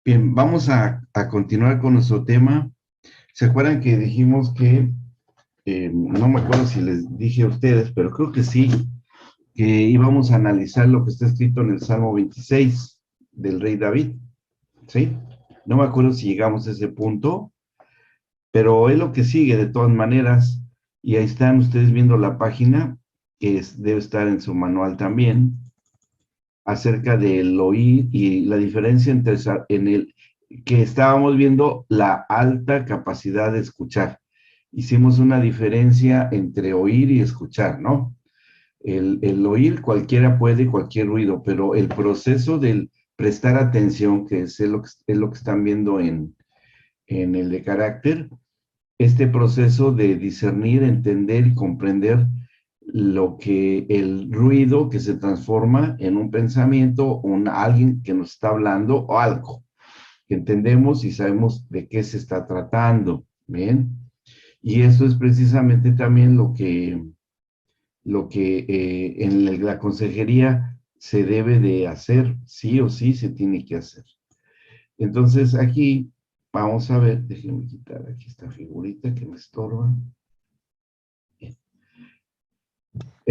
Bien, vamos a continuar con nuestro tema. ¿Se acuerdan que dijimos que, no me acuerdo si les dije a ustedes, pero creo que sí, que íbamos a analizar lo que está escrito en el Salmo 26 del rey David? ¿Sí? No me acuerdo si llegamos a ese punto, pero es lo que sigue de todas maneras. Y ahí están ustedes viendo la página, debe estar en su manual también, acerca del oír y la diferencia entre en el que estábamos viendo la alta capacidad de escuchar. Hicimos una diferencia entre oír y escuchar, ¿no? El oír cualquiera puede, cualquier ruido, pero el proceso del prestar atención, que es lo que están viendo en el de carácter, este proceso de discernir, entender y comprender lo que el ruido que se transforma en un pensamiento, alguien que nos está hablando o algo que entendemos y sabemos de qué se está tratando, ¿bien? Y eso es precisamente también lo que en la consejería se debe de hacer, sí o sí se tiene que hacer. Entonces aquí vamos a ver, déjenme quitar aquí esta figurita que me estorba.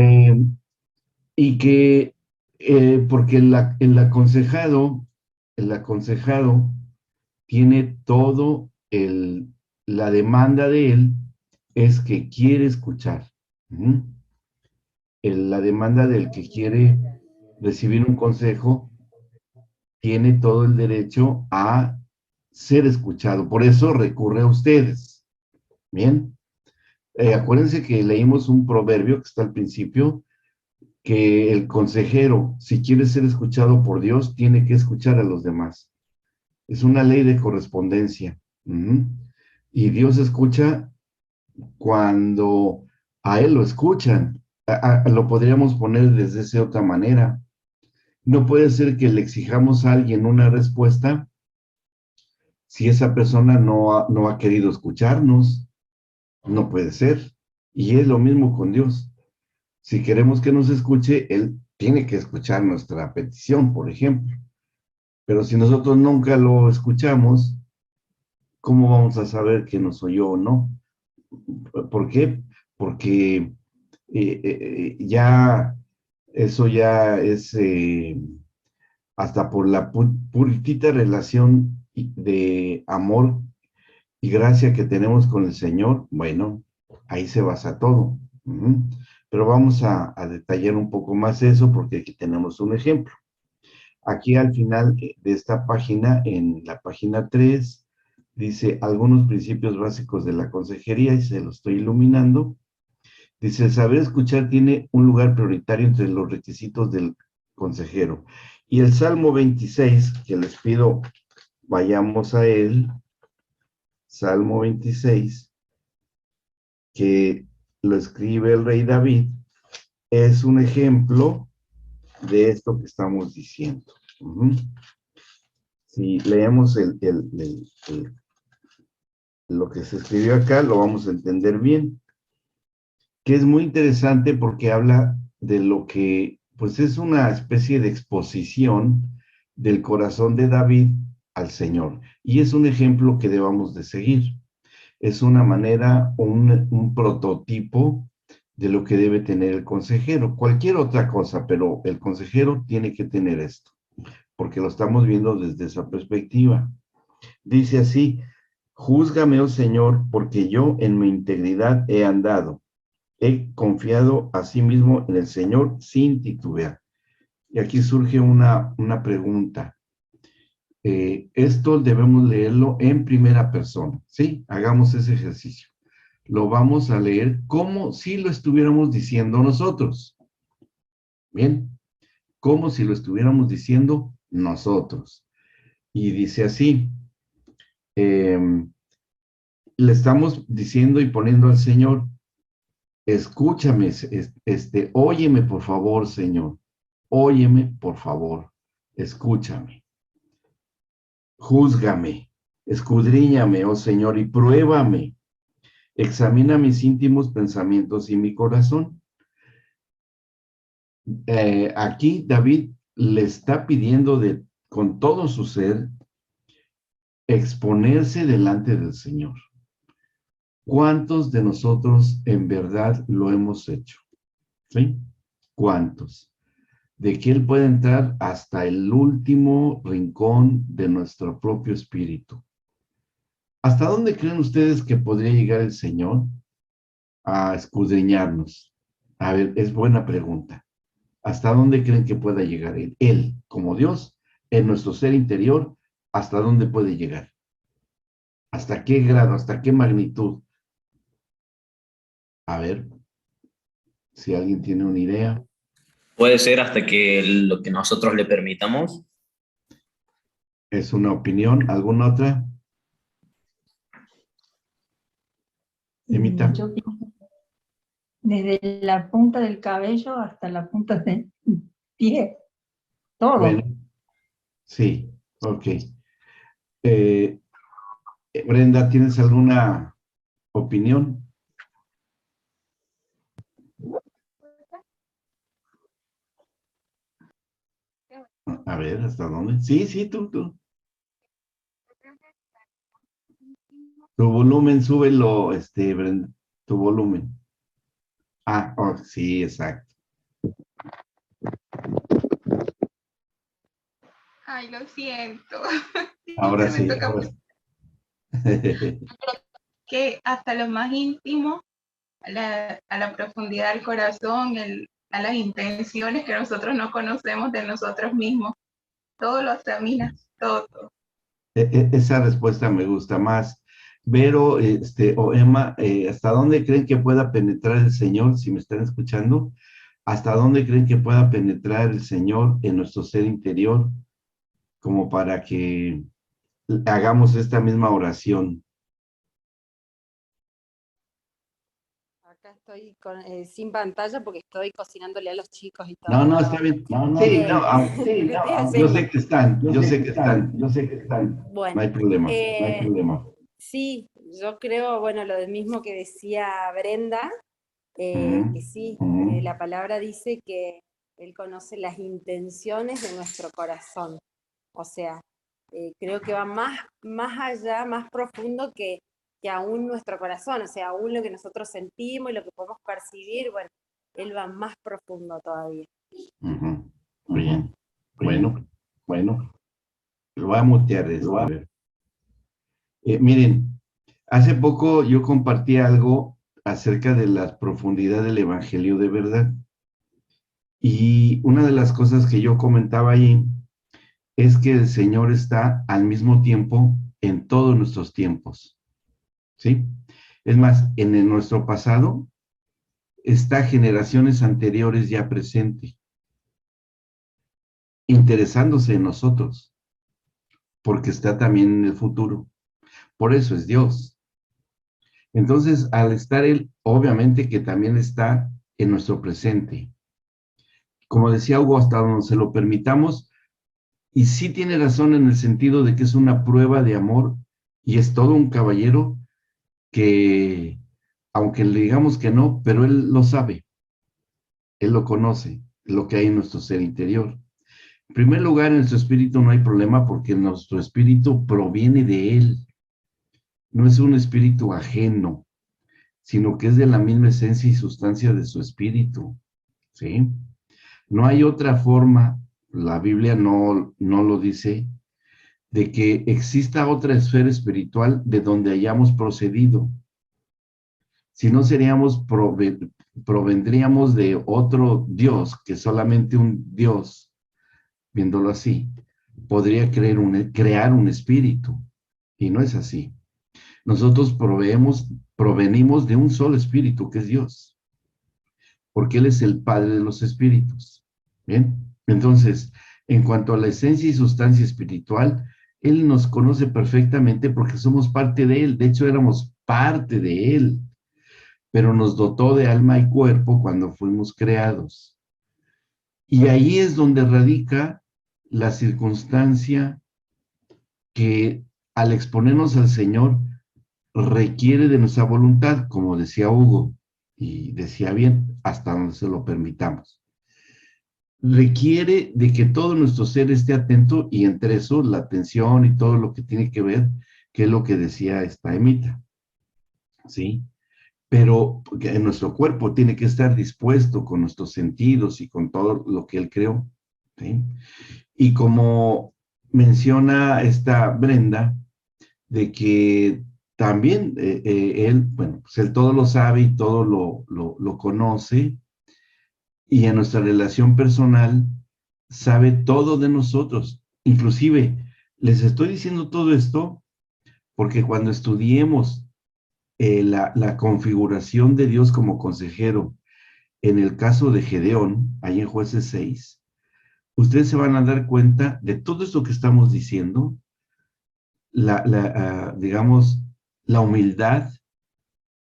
Eh, y que, porque el aconsejado tiene todo la demanda de él es que quiere escuchar. ¿Mm? La demanda del que quiere recibir un consejo tiene todo el derecho a ser escuchado. Por eso recurre a ustedes. Bien. Acuérdense que leímos un proverbio que está al principio, que el consejero, si quiere ser escuchado por Dios, tiene que escuchar a los demás. Es una ley de correspondencia. Ujú. Y Dios escucha cuando a Él lo escuchan. Lo podríamos poner desde esa otra manera. No puede ser que le exijamos a alguien una respuesta si esa persona no ha querido escucharnos. No puede ser. Y es lo mismo con Dios. Si queremos que nos escuche, Él tiene que escuchar nuestra petición, por ejemplo. Pero si nosotros nunca lo escuchamos, ¿cómo vamos a saber que nos oyó o no? ¿Por qué? Porque ya eso ya es hasta por la puritita relación de amor y gracia que tenemos con el Señor. Bueno, ahí se basa todo. Ujú. Pero vamos a detallar un poco más eso porque aquí tenemos un ejemplo. Aquí al final de esta página, en la página 3, dice algunos principios básicos de la consejería y se lo estoy iluminando. Dice, el saber escuchar tiene un lugar prioritario entre los requisitos del consejero. Y el Salmo 26, que les pido vayamos a él, Salmo 26, que lo escribe el rey David, es un ejemplo de esto que estamos diciendo. Uh-huh. Si leemos lo que se escribió acá, lo vamos a entender bien, que es muy interesante porque habla de lo que, pues es una especie de exposición del corazón de David al Señor. Y es un ejemplo que debamos de seguir. Es una manera, un prototipo de lo que debe tener el consejero. Cualquier otra cosa, pero el consejero tiene que tener esto, porque lo estamos viendo desde esa perspectiva. Dice así, júzgame, oh Señor, porque yo en mi integridad he andado. He confiado a sí mismo en el Señor sin titubear. Y aquí surge una pregunta. Esto debemos leerlo en primera persona, ¿sí? Hagamos ese ejercicio. Lo vamos a leer como si lo estuviéramos diciendo nosotros. Bien, como si lo estuviéramos diciendo nosotros. Y dice así, eh, le estamos diciendo y poniendo al Señor, escúchame, óyeme por favor, Señor, óyeme por favor, escúchame, júzgame, escudriñame, oh Señor, y pruébame, examina mis íntimos pensamientos y mi corazón. Aquí David le está pidiendo con todo su ser exponerse delante del Señor. ¿Cuántos de nosotros en verdad lo hemos hecho? ¿Sí? ¿Cuántos? De que Él puede entrar hasta el último rincón de nuestro propio espíritu. ¿Hasta dónde creen ustedes que podría llegar el Señor a escudriñarnos? A ver, es buena pregunta. ¿Hasta dónde creen que pueda llegar Él? Él, como Dios, en nuestro ser interior, ¿hasta dónde puede llegar? ¿Hasta qué grado? ¿Hasta qué magnitud? A ver, si alguien tiene una idea. Puede ser hasta que lo que nosotros le permitamos. ¿Es una opinión? ¿Alguna otra? Emita. Yo pienso desde la punta del cabello hasta la punta del pie, Bueno, todo. sí, ok. Eh, Brenda, ¿tienes alguna opinión? A ver, ¿hasta dónde? Sí, sí, tú. Tu volumen, súbelo, Brenda, tu volumen. Ah, oh, sí, exacto. Ay, lo siento. Ahora Siempre me sí, toca ahora sí. que hasta lo más íntimo, a la profundidad del corazón, a las intenciones que nosotros no conocemos de nosotros mismos, todo lo examina, todo. Esa respuesta me gusta más. Vero, o Emma, ¿hasta dónde creen que pueda penetrar el Señor? Si me están escuchando, ¿hasta dónde creen que pueda penetrar el Señor en nuestro ser interior? Como para que hagamos esta misma oración. Acá estoy sin pantalla porque estoy cocinándole a los chicos y No, todo, no, pero está bien. Sí, no, eh, sí, me estoy yo haciendo. sé que están, yo sé que están, yo sé que están. No Bueno, hay problema, no hay problema. sí, yo creo, bueno, lo mismo que decía Brenda, que sí, la palabra dice que Él conoce las intenciones de nuestro corazón. O sea, creo que va más allá, más profundo que aún nuestro corazón, o sea, aún lo que nosotros sentimos y lo que podemos percibir, bueno, Él va más profundo todavía. Ujú. Bien, bueno, lo voy a mutear esto, a ver. Miren, hace poco yo compartí algo acerca de la profundidad del Evangelio de verdad. Y una de las cosas que yo comentaba ahí es que el Señor está al mismo tiempo en todos nuestros tiempos, ¿sí? Es más, nuestro pasado está generaciones anteriores ya presente, interesándose en nosotros, porque está también en el futuro. Por eso es Dios. Entonces, al estar Él, obviamente que también está en nuestro presente. Como decía Hugo, hasta donde se lo permitamos, y sí tiene razón en el sentido de que es una prueba de amor y es todo un caballero que, aunque le digamos que no, pero Él lo sabe, Él lo conoce, lo que hay en nuestro ser interior. En primer lugar, en nuestro espíritu no hay problema porque nuestro espíritu proviene de Él, no es un espíritu ajeno, sino que es de la misma esencia y sustancia de su espíritu, ¿sí? No hay otra forma, la Biblia no lo dice, de que exista otra esfera espiritual de donde hayamos procedido. Si no seríamos, provendríamos de otro Dios, que solamente un Dios, viéndolo así, podría crear un espíritu. Y no es así. Nosotros provenimos de un solo espíritu, que es Dios, porque Él es el Padre de los espíritus. Bien, entonces, en cuanto a la esencia y sustancia espiritual, Él nos conoce perfectamente porque somos parte de Él. De hecho, éramos parte de Él, pero nos dotó de alma y cuerpo cuando fuimos creados. Y ahí es donde radica la circunstancia que al exponernos al Señor requiere de nuestra voluntad, como decía Hugo, y decía bien, hasta donde se lo permitamos. requiere de que todo nuestro ser esté atento, y entre eso la atención y todo lo que tiene que ver, que es lo que decía esta Emita, ¿sí? Pero en nuestro cuerpo tiene que estar dispuesto con nuestros sentidos y con todo lo que él creó, ¿sí? Y como menciona esta Brenda, de que también él, bueno, pues él todo lo sabe y todo lo conoce, y en nuestra relación personal sabe todo de nosotros. Inclusive, les estoy diciendo todo esto porque cuando estudiemos la configuración de Dios como consejero, en el caso de Gedeón, ahí en Jueces 6, ustedes se van a dar cuenta de todo esto que estamos diciendo, digamos, la humildad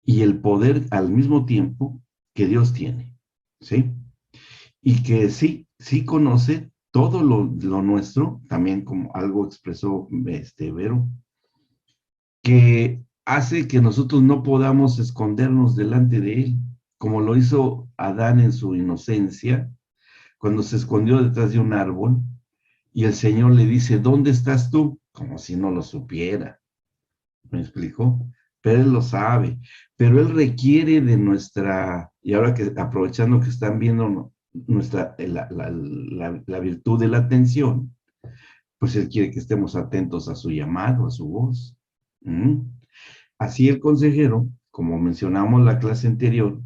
y el poder al mismo tiempo que Dios tiene, ¿sí? Y que sí conoce todo lo nuestro, también como algo expresó Vero, que hace que nosotros no podamos escondernos delante de él, como lo hizo Adán en su inocencia, cuando se escondió detrás de un árbol, y el Señor le dice, ¿dónde estás tú? Como si no lo supiera. ¿Me explicó? Pero él lo sabe, pero él requiere de nuestra, y ahora que aprovechando que están viendo nuestra, la virtud de la atención, pues él quiere que estemos atentos a su llamado, a su voz. ¿Mm? Así el consejero, como mencionamos en la clase anterior,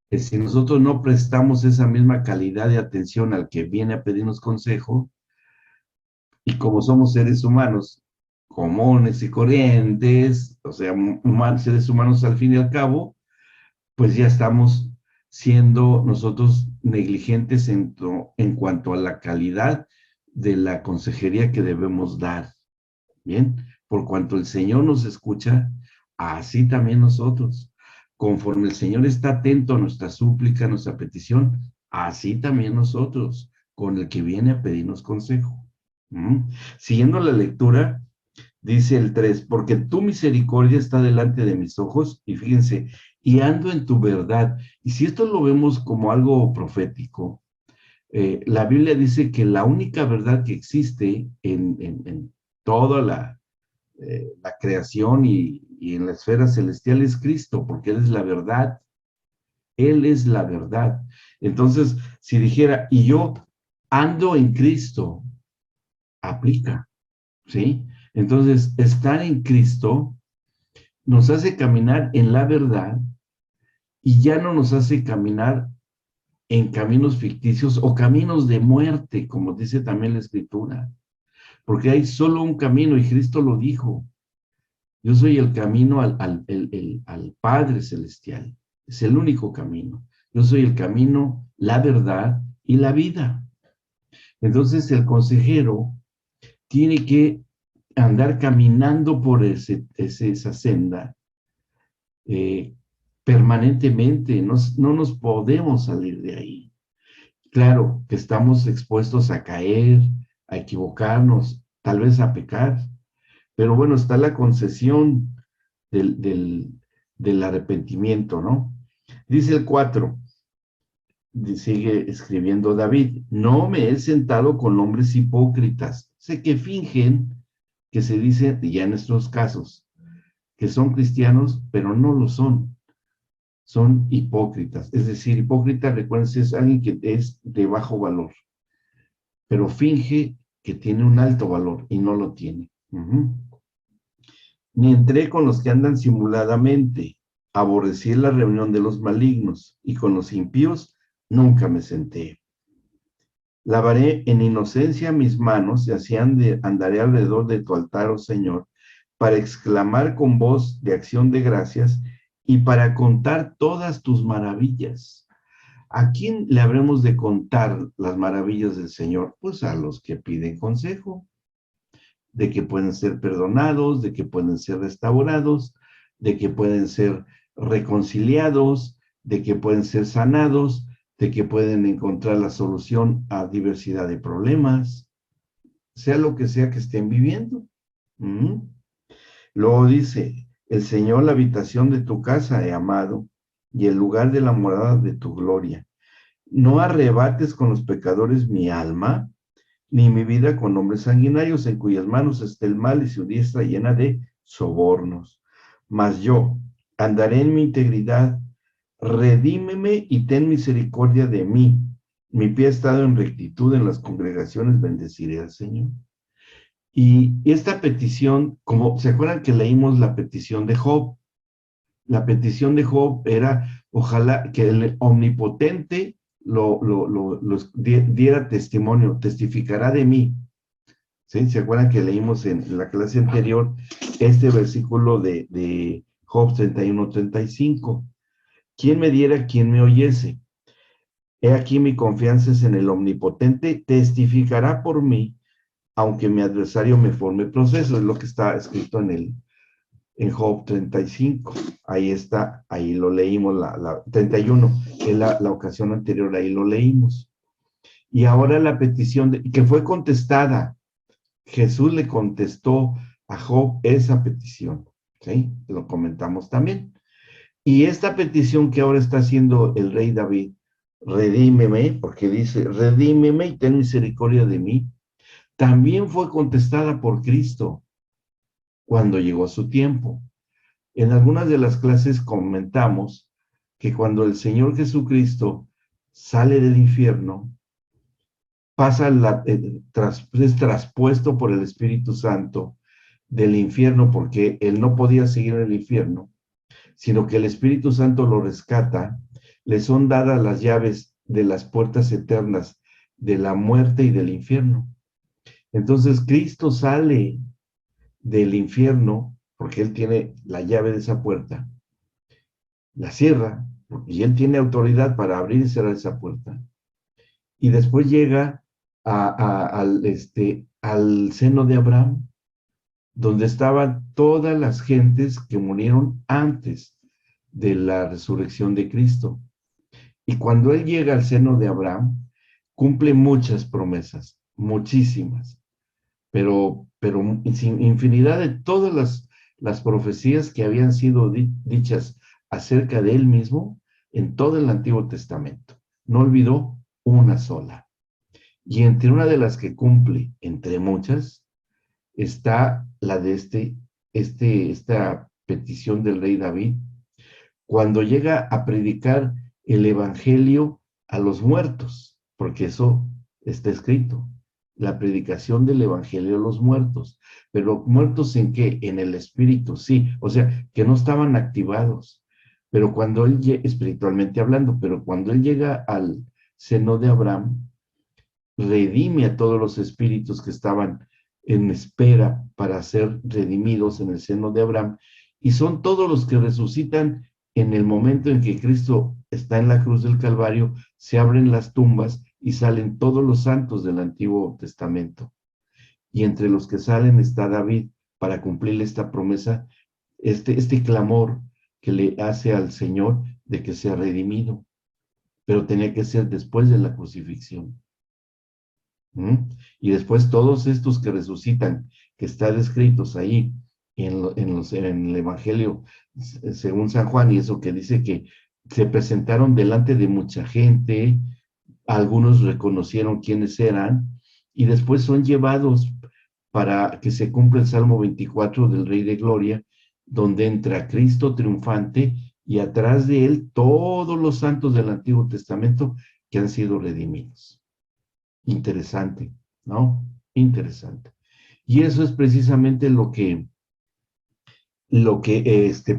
que si nosotros no prestamos esa misma calidad de atención al que viene a pedirnos consejo, y como somos seres humanos comunes y corrientes, o sea, seres humanos al fin y al cabo, pues ya estamos siendo nosotros negligentes en cuanto a la calidad de la consejería que debemos dar. Bien, por cuanto el Señor nos escucha, así también nosotros. Conforme el Señor está atento a nuestra súplica, a nuestra petición, así también nosotros, con el que viene a pedirnos consejo. Siguiendo la lectura, dice el 3, porque tu misericordia está delante de mis ojos, y fíjense, y ando en tu verdad. Y si esto lo vemos como algo profético, la Biblia dice que la única verdad que existe en toda la creación y en la esfera celestial es Cristo, porque Él es la verdad. Él es la verdad. Entonces, si dijera, y yo ando en Cristo, aplica, ¿sí? Entonces, estar en Cristo nos hace caminar en la verdad y ya no nos hace caminar en caminos ficticios o caminos de muerte, como dice también la Escritura. Porque hay solo un camino, y Cristo lo dijo. Yo soy el camino al Padre Celestial. Es el único camino. Yo soy el camino, la verdad y la vida. Entonces el consejero tiene que andar caminando por esa senda permanentemente. No nos podemos salir de ahí. Claro que estamos expuestos a caer, a equivocarnos, tal vez a pecar, pero bueno, está la concesión del arrepentimiento, ¿no? Dice el 4, sigue escribiendo David, no me he sentado con hombres hipócritas, sé que fingen, que se dice, ya en estos casos, que son cristianos, pero no lo son hipócritas. Es decir, hipócrita, recuerden, es alguien que es de bajo valor, pero finge que tiene un alto valor y no lo tiene. Ni entré con los que andan simuladamente, aborrecí la reunión de los malignos, y con los impíos nunca me senté. Lavaré en inocencia mis manos, y así andaré alrededor de tu altar, oh Señor, para exclamar con voz de acción de gracias y para contar todas tus maravillas. ¿A quién le habremos de contar las maravillas del Señor? Pues a los que piden consejo, de que pueden ser perdonados, de que pueden ser restaurados, de que pueden ser reconciliados, de que pueden ser sanados, de que pueden encontrar la solución a diversidad de problemas, sea lo que sea que estén viviendo. Luego dice, el Señor, la habitación de tu casa he amado, y el lugar de la morada de tu gloria. No arrebates con los pecadores mi alma, ni mi vida con hombres sanguinarios, en cuyas manos está el mal y su diestra llena de sobornos. Mas yo andaré en mi integridad, redímeme y ten misericordia de mí. Mi pie ha estado en rectitud en las congregaciones, bendeciré al Señor. Y esta petición, como se acuerdan que leímos la petición de Job, la petición de Job era, ojalá que el omnipotente diera testimonio, testificará de mí. ¿Sí? ¿Se acuerdan que leímos en la clase anterior este versículo de Job 31-35? ¿Quién me diera, quién me oyese? He aquí mi confianza es en el omnipotente, testificará por mí, aunque mi adversario me forme proceso. Es lo que está escrito en Job 35. Ahí está, ahí lo leímos, 31, en la ocasión anterior, ahí lo leímos. Y ahora la petición que fue contestada, Jesús le contestó a Job esa petición, ¿sí? Lo comentamos también. Y esta petición que ahora está haciendo el rey David, redímeme, porque dice, redímeme y ten misericordia de mí, también fue contestada por Cristo cuando llegó su tiempo. En algunas de las clases comentamos que cuando el Señor Jesucristo sale del infierno, es traspuesto por el Espíritu Santo del infierno, porque él no podía seguir en el infierno, sino que el Espíritu Santo lo rescata, le son dadas las llaves de las puertas eternas de la muerte y del infierno. Entonces Cristo sale del infierno, porque él tiene la llave de esa puerta, la cierra, y él tiene autoridad para abrir y cerrar esa puerta. Y después llega al seno de Abraham, donde estaban todas las gentes que murieron antes de la resurrección de Cristo. Y cuando él llega al seno de Abraham, cumple muchas promesas, muchísimas, pero infinidad de todas las profecías que habían sido dichas acerca de él mismo en todo el Antiguo Testamento. No olvidó una sola. Y entre una de las que cumple, entre muchas, está la de esta petición del rey David, cuando llega a predicar el evangelio a los muertos, porque eso está escrito, la predicación del evangelio a los muertos. Pero muertos ¿en qué? En el espíritu, sí, o sea, que no estaban activados, pero cuando él, espiritualmente hablando, pero cuando él llega al seno de Abraham, redime a todos los espíritus que estaban en espera para ser redimidos en el seno de Abraham, y son todos los que resucitan en el momento en que Cristo está en la cruz del Calvario, se abren las tumbas y salen todos los santos del Antiguo Testamento. Y entre los que salen está David para cumplir esta promesa, este clamor que le hace al Señor de que sea redimido, pero tenía que ser después de la crucifixión. Y después todos estos que resucitan, que están descritos ahí en el Evangelio según San Juan, y eso que dice que se presentaron delante de mucha gente, algunos reconocieron quiénes eran, y después son llevados para que se cumpla el Salmo 24 del Rey de Gloria, donde entra Cristo triunfante, y atrás de él todos los santos del Antiguo Testamento que han sido redimidos. Interesante, ¿no? Interesante. Y eso es precisamente lo que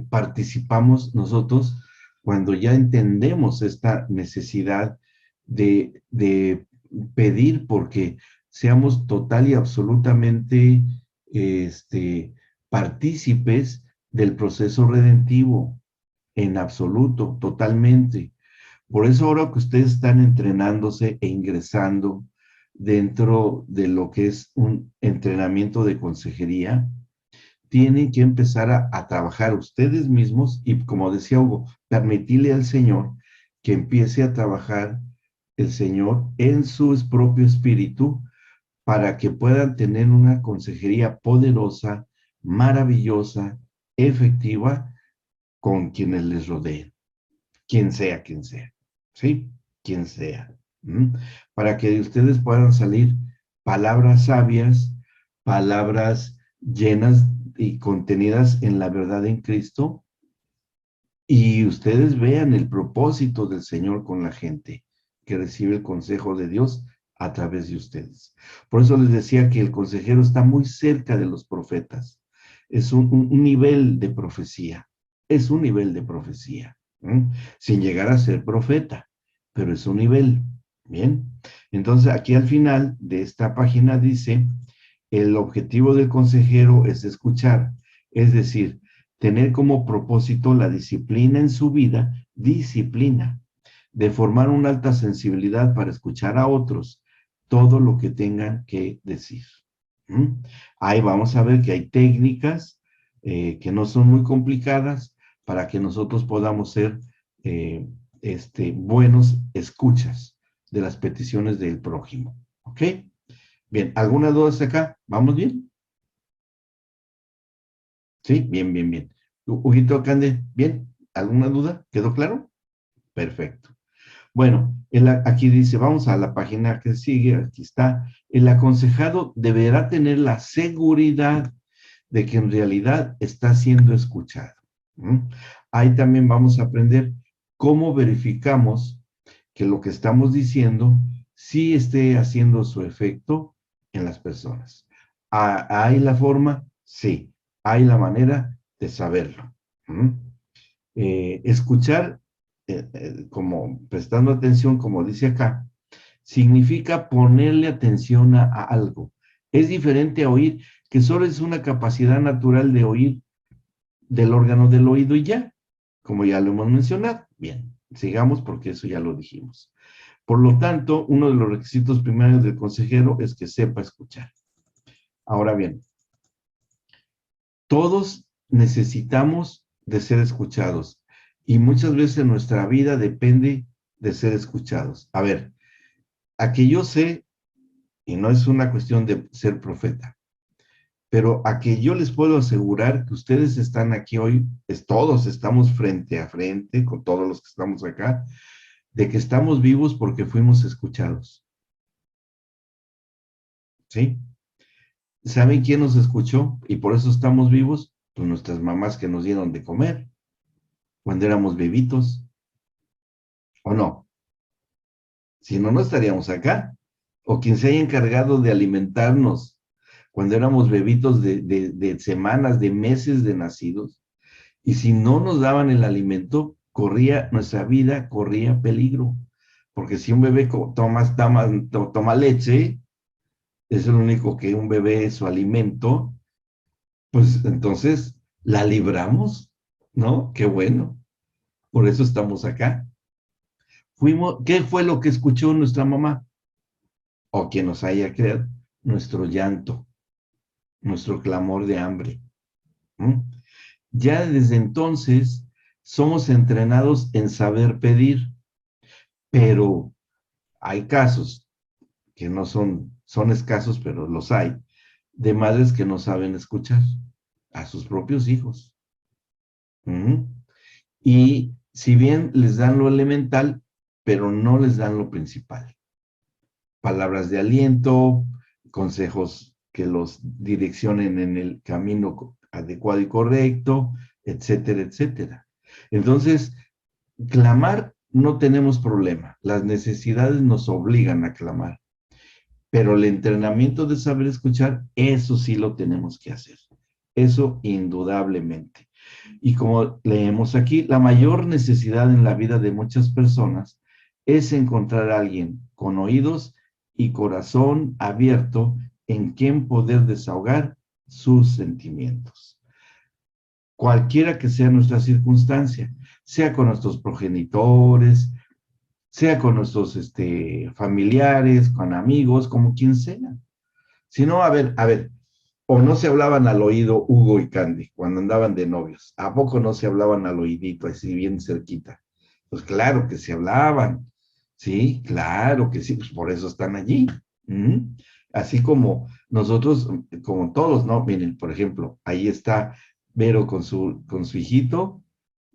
participamos nosotros cuando ya entendemos esta necesidad de pedir porque seamos total y absolutamente partícipes del proceso redentivo, en absoluto, totalmente. Por eso ahora que ustedes están entrenándose e ingresando dentro de lo que es un entrenamiento de consejería, tienen que empezar a trabajar ustedes mismos y, como decía Hugo, permitirle al Señor que empiece a trabajar el Señor en su propio espíritu para que puedan tener una consejería poderosa, maravillosa, efectiva con quienes les rodeen, quien sea, ¿sí? quien sea. Para que de ustedes puedan salir palabras sabias, palabras llenas y contenidas en la verdad en Cristo, y ustedes vean el propósito del Señor con la gente que recibe el consejo de Dios a través de ustedes. Por eso les decía que el consejero está muy cerca de los profetas. Es un nivel de profecía. Es un nivel de profecía. Sin llegar a ser profeta, pero es un nivel. Bien. Entonces, aquí al final de esta página dice, el objetivo del consejero es escuchar. Es decir, tener como propósito la disciplina en su vida, disciplina, de formar una alta sensibilidad para escuchar a otros todo lo que tengan que decir. Ahí vamos a ver que hay técnicas que no son muy complicadas para que nosotros podamos ser buenos escuchas de las peticiones del prójimo. ¿Ok? Bien, ¿alguna duda hasta acá? ¿Vamos bien? Sí, bien, bien, bien. Huguito Cande, ¿bien? ¿Alguna duda? ¿Quedó claro? Perfecto. Bueno, aquí dice, vamos a la página que sigue, aquí está. El aconsejado deberá tener la seguridad de que en realidad está siendo escuchado. Ahí también vamos a aprender cómo verificamos que lo que estamos diciendo sí esté haciendo su efecto en las personas. ¿Hay la forma? Sí. Hay la manera de saberlo. Escuchar, como prestando atención, como dice acá, significa ponerle atención a algo. Es diferente a oír, que solo es una capacidad natural de oír del órgano del oído y ya, como ya lo hemos mencionado. Bien, sigamos porque eso ya lo dijimos. Por lo tanto, uno de los requisitos primarios del consejero es que sepa escuchar. Ahora bien, todos necesitamos de ser escuchados y muchas veces nuestra vida depende de ser escuchados. A ver, a que yo sé, y no es una cuestión de ser profeta, pero a que yo les puedo asegurar que ustedes están aquí hoy, todos estamos frente a frente con todos los que estamos acá, de que estamos vivos porque fuimos escuchados. ¿Sí? ¿Saben quién nos escuchó? Y por eso estamos vivos. Pues nuestras mamás que nos dieron de comer cuando éramos bebitos. ¿O no? Si no, no estaríamos acá. O quien se haya encargado de alimentarnos cuando éramos bebitos de semanas, de meses de nacidos. Y si no nos daban el alimento, nuestra vida corría peligro. Porque si un bebé toma leche, es lo único que un bebé es su alimento, pues entonces la libramos, ¿no? Qué bueno. Por eso estamos acá. ¿Qué fue lo que escuchó nuestra mamá? O quien nos haya creado, nuestro llanto, nuestro clamor de hambre. Ya desde entonces somos entrenados en saber pedir, pero hay casos que no son escasos, pero los hay, de madres que no saben escuchar a sus propios hijos. Y si bien les dan lo elemental, pero no les dan lo principal. Palabras de aliento, consejos que los direccionen en el camino adecuado y correcto, etcétera, etcétera. Entonces, clamar no tenemos problema. Las necesidades nos obligan a clamar. Pero el entrenamiento de saber escuchar, eso sí lo tenemos que hacer. Eso indudablemente. Y como leemos aquí, la mayor necesidad en la vida de muchas personas es encontrar a alguien con oídos y corazón abierto en quien poder desahogar sus sentimientos. Cualquiera que sea nuestra circunstancia, sea con nuestros progenitores, sea con nuestros familiares, con amigos, como quien sea. Si no, a ver, o no se hablaban al oído Hugo y Candy cuando andaban de novios. ¿A poco no se hablaban al oídito, así bien cerquita? Pues claro que se hablaban, ¿sí? Claro que sí, pues por eso están allí. Así como nosotros, como todos, ¿no? Miren, por ejemplo, ahí está Vero con su hijito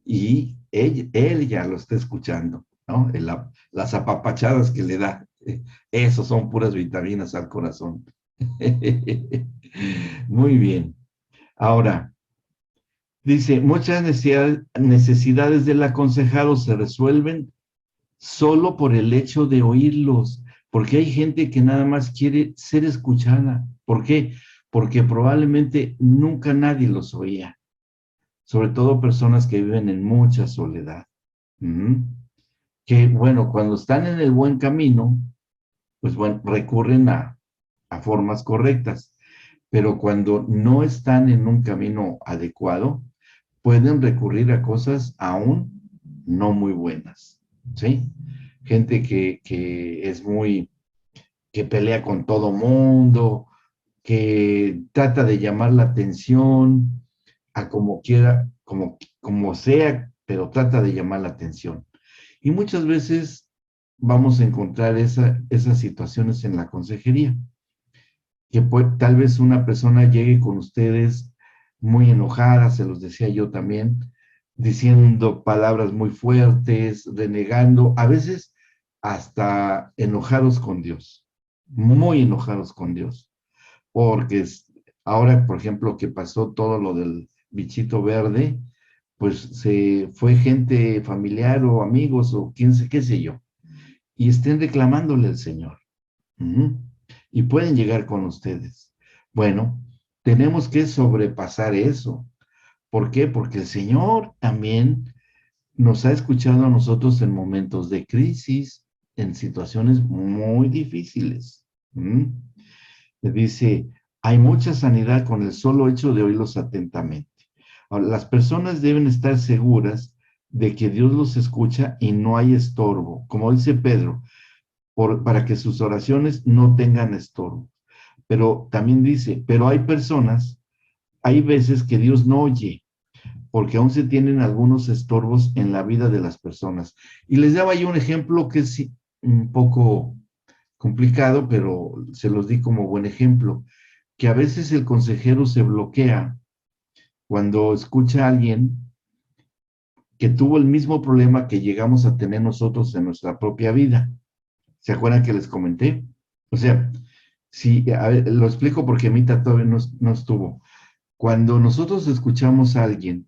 y él ya lo está escuchando. ¿no? Las apapachadas que le da. Eso son puras vitaminas al corazón. Muy bien. Ahora, dice, muchas necesidades del aconsejado se resuelven solo por el hecho de oírlos, porque hay gente que nada más quiere ser escuchada. ¿Por qué? Porque probablemente nunca nadie los oía, sobre todo personas que viven en mucha soledad. Que, bueno, cuando están en el buen camino, pues bueno, recurren a formas correctas, pero cuando no están en un camino adecuado, pueden recurrir a cosas aún no muy buenas, ¿sí? Gente que es que pelea con todo mundo, que trata de llamar la atención a como quiera, como sea, pero trata de llamar la atención. Y muchas veces vamos a encontrar esas situaciones en la consejería, que tal vez una persona llegue con ustedes muy enojada, se los decía yo también, diciendo palabras muy fuertes, renegando, a veces hasta enojados con Dios, muy enojados con Dios, porque ahora, por ejemplo, que pasó todo lo del bichito verde, pues se fue gente familiar o amigos o qué sé yo, y estén reclamándole al Señor. Y pueden llegar con ustedes. Bueno, tenemos que sobrepasar eso. ¿Por qué? Porque el Señor también nos ha escuchado a nosotros en momentos de crisis, en situaciones muy difíciles. Dice, hay mucha sanidad con el solo hecho de oírlos atentamente. Ahora, las personas deben estar seguras de que Dios los escucha y no hay estorbo. Como dice Pedro, para que sus oraciones no tengan estorbo. Pero también dice, pero hay veces que Dios no oye, porque aún se tienen algunos estorbos en la vida de las personas. Y les daba yo un ejemplo que es un poco complicado, pero se los di como buen ejemplo, que a veces el consejero se bloquea cuando escucha a alguien que tuvo el mismo problema que llegamos a tener nosotros en nuestra propia vida. ¿Se acuerdan que les comenté? O sea, sí, a ver, lo explico porque Mita todavía no estuvo. Cuando nosotros escuchamos a alguien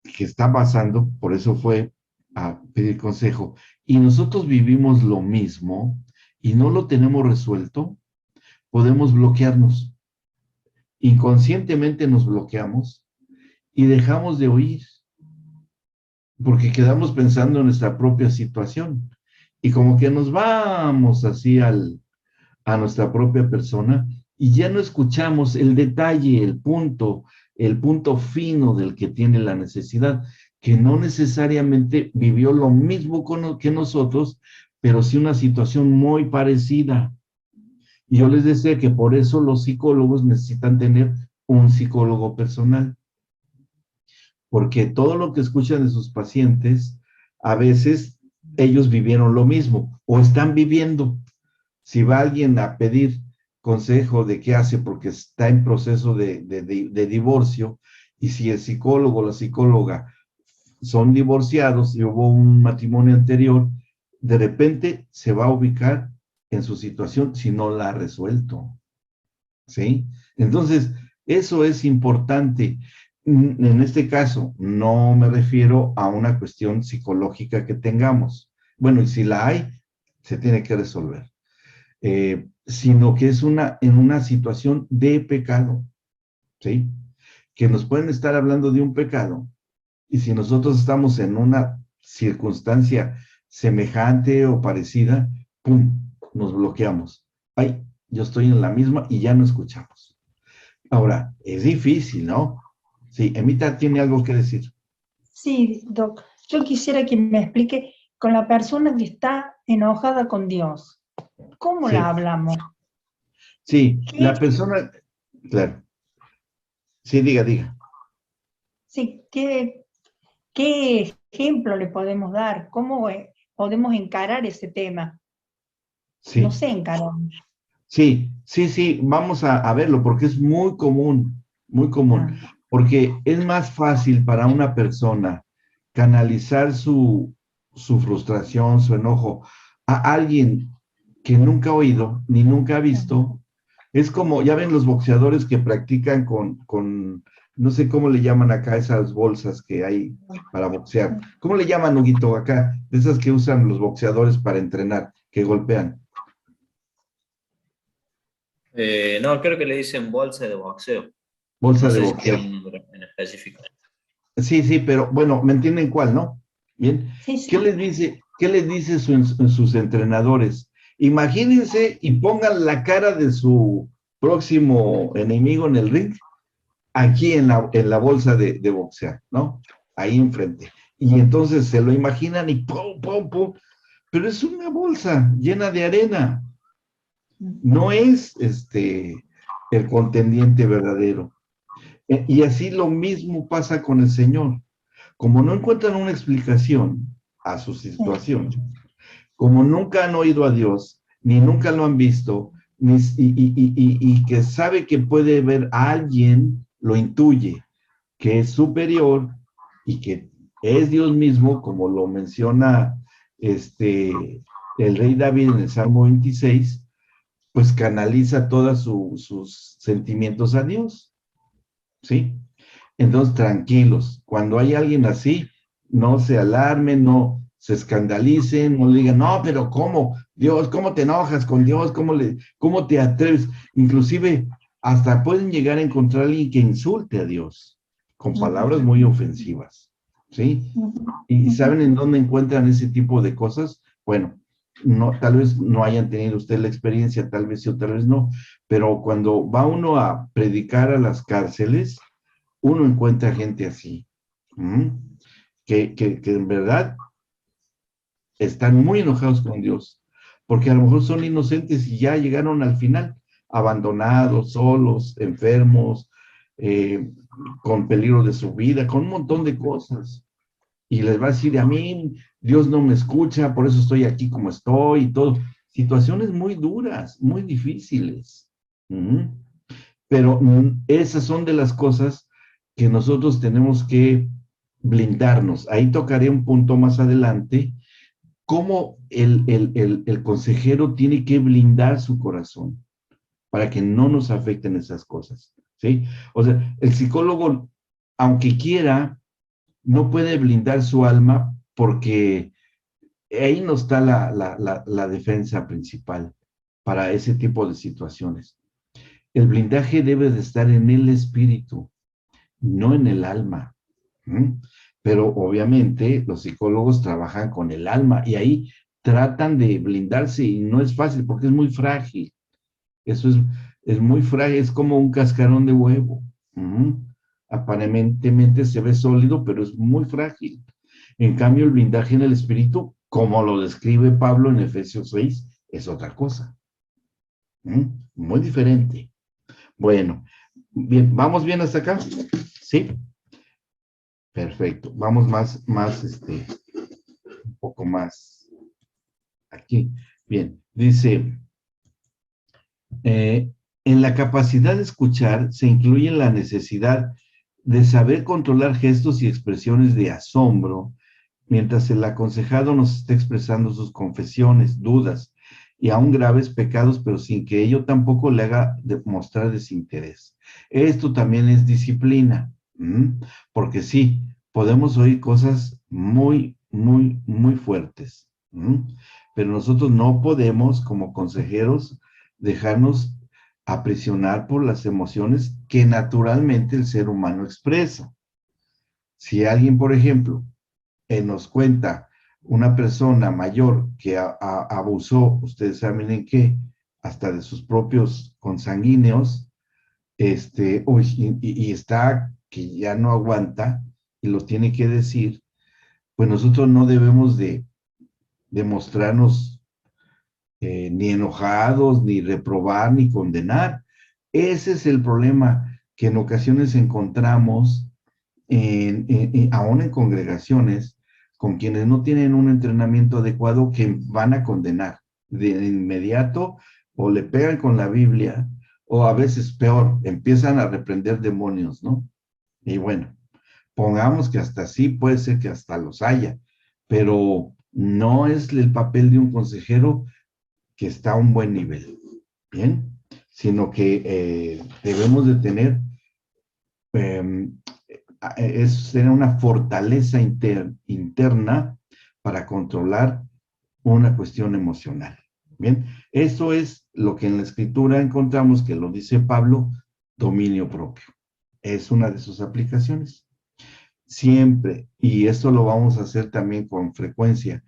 que está pasando, por eso fue a pedir consejo, y nosotros vivimos lo mismo y no lo tenemos resuelto, podemos bloquearnos. Inconscientemente nos bloqueamos y dejamos de oír, porque quedamos pensando en nuestra propia situación. Y como que nos vamos así a nuestra propia persona y ya no escuchamos el detalle, el punto fino del que tiene la necesidad, que no necesariamente vivió lo mismo que nosotros, pero sí una situación muy parecida. Y yo les decía que por eso los psicólogos necesitan tener un psicólogo personal, porque todo lo que escuchan de sus pacientes, a veces ellos vivieron lo mismo o están viviendo. Si va alguien a pedir consejo de qué hace porque está en proceso de divorcio, y si el psicólogo o la psicóloga son divorciados y hubo un matrimonio anterior, de repente se va a ubicar en su situación si no la ha resuelto. ¿Sí? Entonces, eso es importante. En este caso, no me refiero a una cuestión psicológica que tengamos. Bueno, y si la hay, se tiene que resolver. Sino que es en una situación de pecado, ¿sí? Que nos pueden estar hablando de un pecado, y si nosotros estamos en una circunstancia semejante o parecida, ¡pum!, nos bloqueamos. Ay, yo estoy en la misma y ya no escuchamos. Ahora, es difícil, ¿no? Sí, Emita tiene algo que decir. Sí, Doc. Yo quisiera que me explique con la persona que está enojada con Dios. ¿Cómo la hablamos? Sí, la persona, claro. Sí, diga. Sí, ¿qué ejemplo le podemos dar? ¿Cómo podemos encarar ese tema? Sí. No sé encarar. Sí, vamos a verlo porque es muy común, porque es más fácil para una persona canalizar su su frustración, su enojo a alguien que nunca ha oído ni nunca ha visto, es como, ya ven los boxeadores que practican con no sé cómo le llaman acá esas bolsas que hay para boxear. ¿Cómo le llaman, Huguito, acá? De esas que usan los boxeadores para entrenar, que golpean. No, creo que le dicen bolsa de boxeo. Bolsa No de sé si boxeo. tiene un nombre en específico. Sí, sí, pero bueno, ¿me entienden cuál, no? Bien. Sí, sí. ¿Qué les dice sus entrenadores? Imagínense y pongan la cara de su próximo enemigo en el ring, aquí en la bolsa de boxear, ¿no? Ahí enfrente. Y entonces se lo imaginan y pum, pum, pum. Pero es una bolsa llena de arena. No es el contendiente verdadero. Y así lo mismo pasa con el Señor. Como no encuentran una explicación a su situación, como nunca han oído a Dios, ni nunca lo han visto, y que sabe que puede ver a alguien, lo intuye, que es superior y que es Dios mismo, como lo menciona el rey David en el Salmo 26, pues canaliza todos sus sentimientos a Dios, ¿sí? Entonces, tranquilos, cuando hay alguien así, no se alarmen, no se escandalicen, no le digan, no, pero ¿cómo? Dios, ¿cómo te enojas con Dios? ¿Cómo te atreves? Inclusive, hasta pueden llegar a encontrar a alguien que insulte a Dios con palabras muy ofensivas, ¿sí? ¿Y saben en dónde encuentran ese tipo de cosas? Bueno, no, tal vez no hayan tenido usted la experiencia, tal vez sí o tal vez no, pero cuando va uno a predicar a las cárceles, uno encuentra gente así, que en verdad están muy enojados con Dios, porque a lo mejor son inocentes y ya llegaron al final, abandonados, solos, enfermos, con peligro de su vida, con un montón de cosas. Y les va a decir, a mí Dios no me escucha, por eso estoy aquí como estoy y todo. Situaciones muy duras, muy difíciles. Pero esas son de las cosas que nosotros tenemos que blindarnos. Ahí tocaré un punto más adelante, cómo el consejero tiene que blindar su corazón para que no nos afecten esas cosas, ¿sí? O sea, el psicólogo, aunque quiera, no puede blindar su alma porque ahí no está la defensa principal para ese tipo de situaciones. El blindaje debe de estar en el espíritu, no en el alma. Pero obviamente los psicólogos trabajan con el alma y ahí tratan de blindarse y no es fácil porque es muy frágil. Eso es muy frágil, es como un cascarón de huevo. Aparentemente se ve sólido, pero es muy frágil. En cambio, el blindaje en el espíritu, como lo describe Pablo en Efesios 6, es otra cosa. Muy diferente. Bueno, bien, ¿vamos bien hasta acá? ¿Sí? Perfecto. Vamos más, un poco más aquí. Bien, dice, en la capacidad de escuchar se incluye la necesidad de saber controlar gestos y expresiones de asombro mientras el aconsejado nos está expresando sus confesiones, dudas y aún graves pecados, pero sin que ello tampoco le haga mostrar desinterés. Esto también es disciplina, porque sí, podemos oír cosas muy, muy, muy fuertes, pero nosotros no podemos, como consejeros, dejarnos aprisionar por las emociones que naturalmente el ser humano expresa. Si alguien, por ejemplo, nos cuenta una persona mayor que abusó, ustedes saben en qué, hasta de sus propios consanguíneos, y está que ya no aguanta y lo tiene que decir, pues nosotros no debemos de mostrarnos ni enojados, ni reprobar, ni condenar. Ese es el problema que en ocasiones encontramos aún en congregaciones con quienes no tienen un entrenamiento adecuado, que van a condenar de inmediato, o le pegan con la Biblia, o a veces peor, empiezan a reprender demonios, ¿no? Y bueno, pongamos que hasta sí puede ser que hasta los haya, pero no es el papel de un consejero que está a un buen nivel, ¿bien? Sino que debemos de tener, tener una fortaleza interna para controlar una cuestión emocional. Bien, eso es lo que en la escritura encontramos, que lo dice Pablo, dominio propio. Es una de sus aplicaciones. Siempre, y esto lo vamos a hacer también con frecuencia,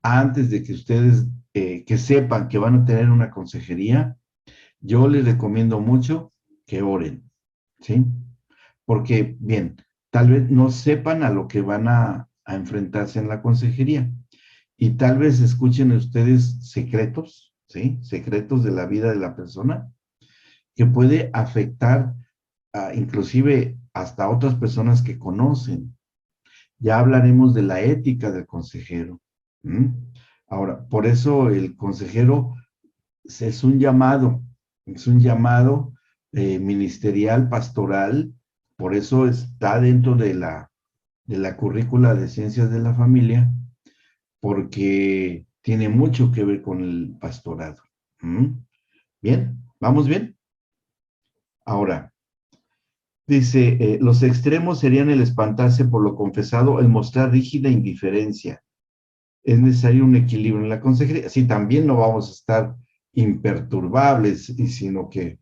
antes de que ustedes que sepan que van a tener una consejería, yo les recomiendo mucho que oren, ¿sí? Porque, bien, tal vez no sepan a lo que van a enfrentarse en la consejería y tal vez escuchen ustedes secretos, ¿sí? Secretos de la vida de la persona que puede afectar inclusive hasta otras personas que conocen. Ya hablaremos de la ética del consejero. ¿Mm? Ahora, por eso el consejero es un llamado ministerial, pastoral, por eso está dentro de la currícula de ciencias de la familia, porque tiene mucho que ver con el pastorado. ¿Mm? Bien, ¿vamos bien? Ahora, dice, los extremos serían el espantarse por lo confesado, el mostrar rígida indiferencia. Es necesario un equilibrio en la consejería. Sí, también no vamos a estar imperturbables, sino que,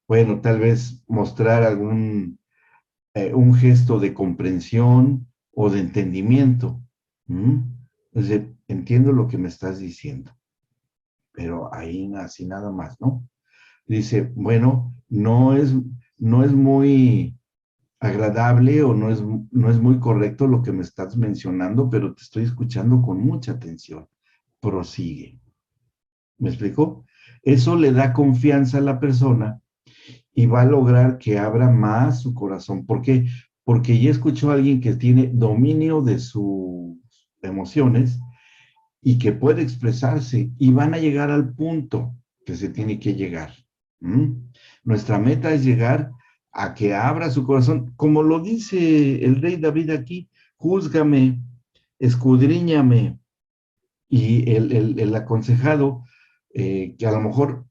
bueno, tal vez mostrar un gesto de comprensión o de entendimiento. ¿Mm? Entonces, entiendo lo que me estás diciendo, pero ahí así nada más, ¿no? Dice, bueno, no es muy agradable o no es muy correcto lo que me estás mencionando, pero te estoy escuchando con mucha atención. Prosigue. ¿Me explicó? Eso le da confianza a la persona y va a lograr que abra más su corazón. ¿Por qué? Porque ya escuchó a alguien que tiene dominio de sus emociones y que puede expresarse y van a llegar al punto que se tiene que llegar. ¿Mm? Nuestra meta es llegar a que abra su corazón, como lo dice el rey David aquí, júzgame, escudriñame, y el aconsejado, que a lo mejor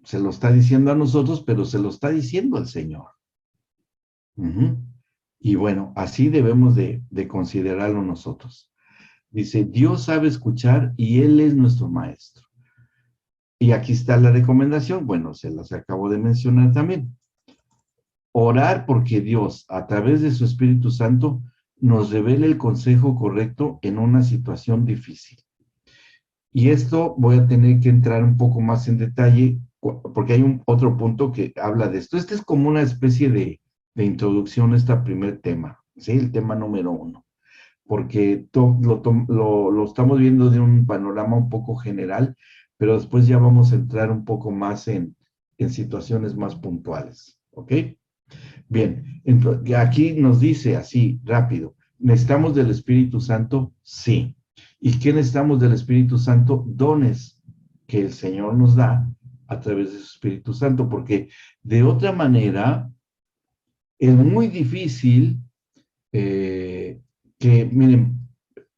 se lo está diciendo a nosotros, pero se lo está diciendo al Señor. Uh-huh. Y bueno, así debemos de considerarlo nosotros. Dice, Dios sabe escuchar y Él es nuestro maestro. Y aquí está la recomendación, bueno, se las acabo de mencionar también. Orar porque Dios, a través de su Espíritu Santo, nos revele el consejo correcto en una situación difícil. Y esto voy a tener que entrar un poco más en detalle, porque hay otro punto que habla de esto. Este es como una especie de introducción a este primer tema, ¿sí? El tema número 1, porque lo estamos viendo de un panorama un poco general, pero después ya vamos a entrar un poco más en situaciones más puntuales, ¿ok? Bien, entonces, aquí nos dice así, rápido, ¿necesitamos del Espíritu Santo? Sí. ¿Y qué necesitamos del Espíritu Santo? Dones que el Señor nos da a través de su Espíritu Santo, porque de otra manera es muy difícil que, miren,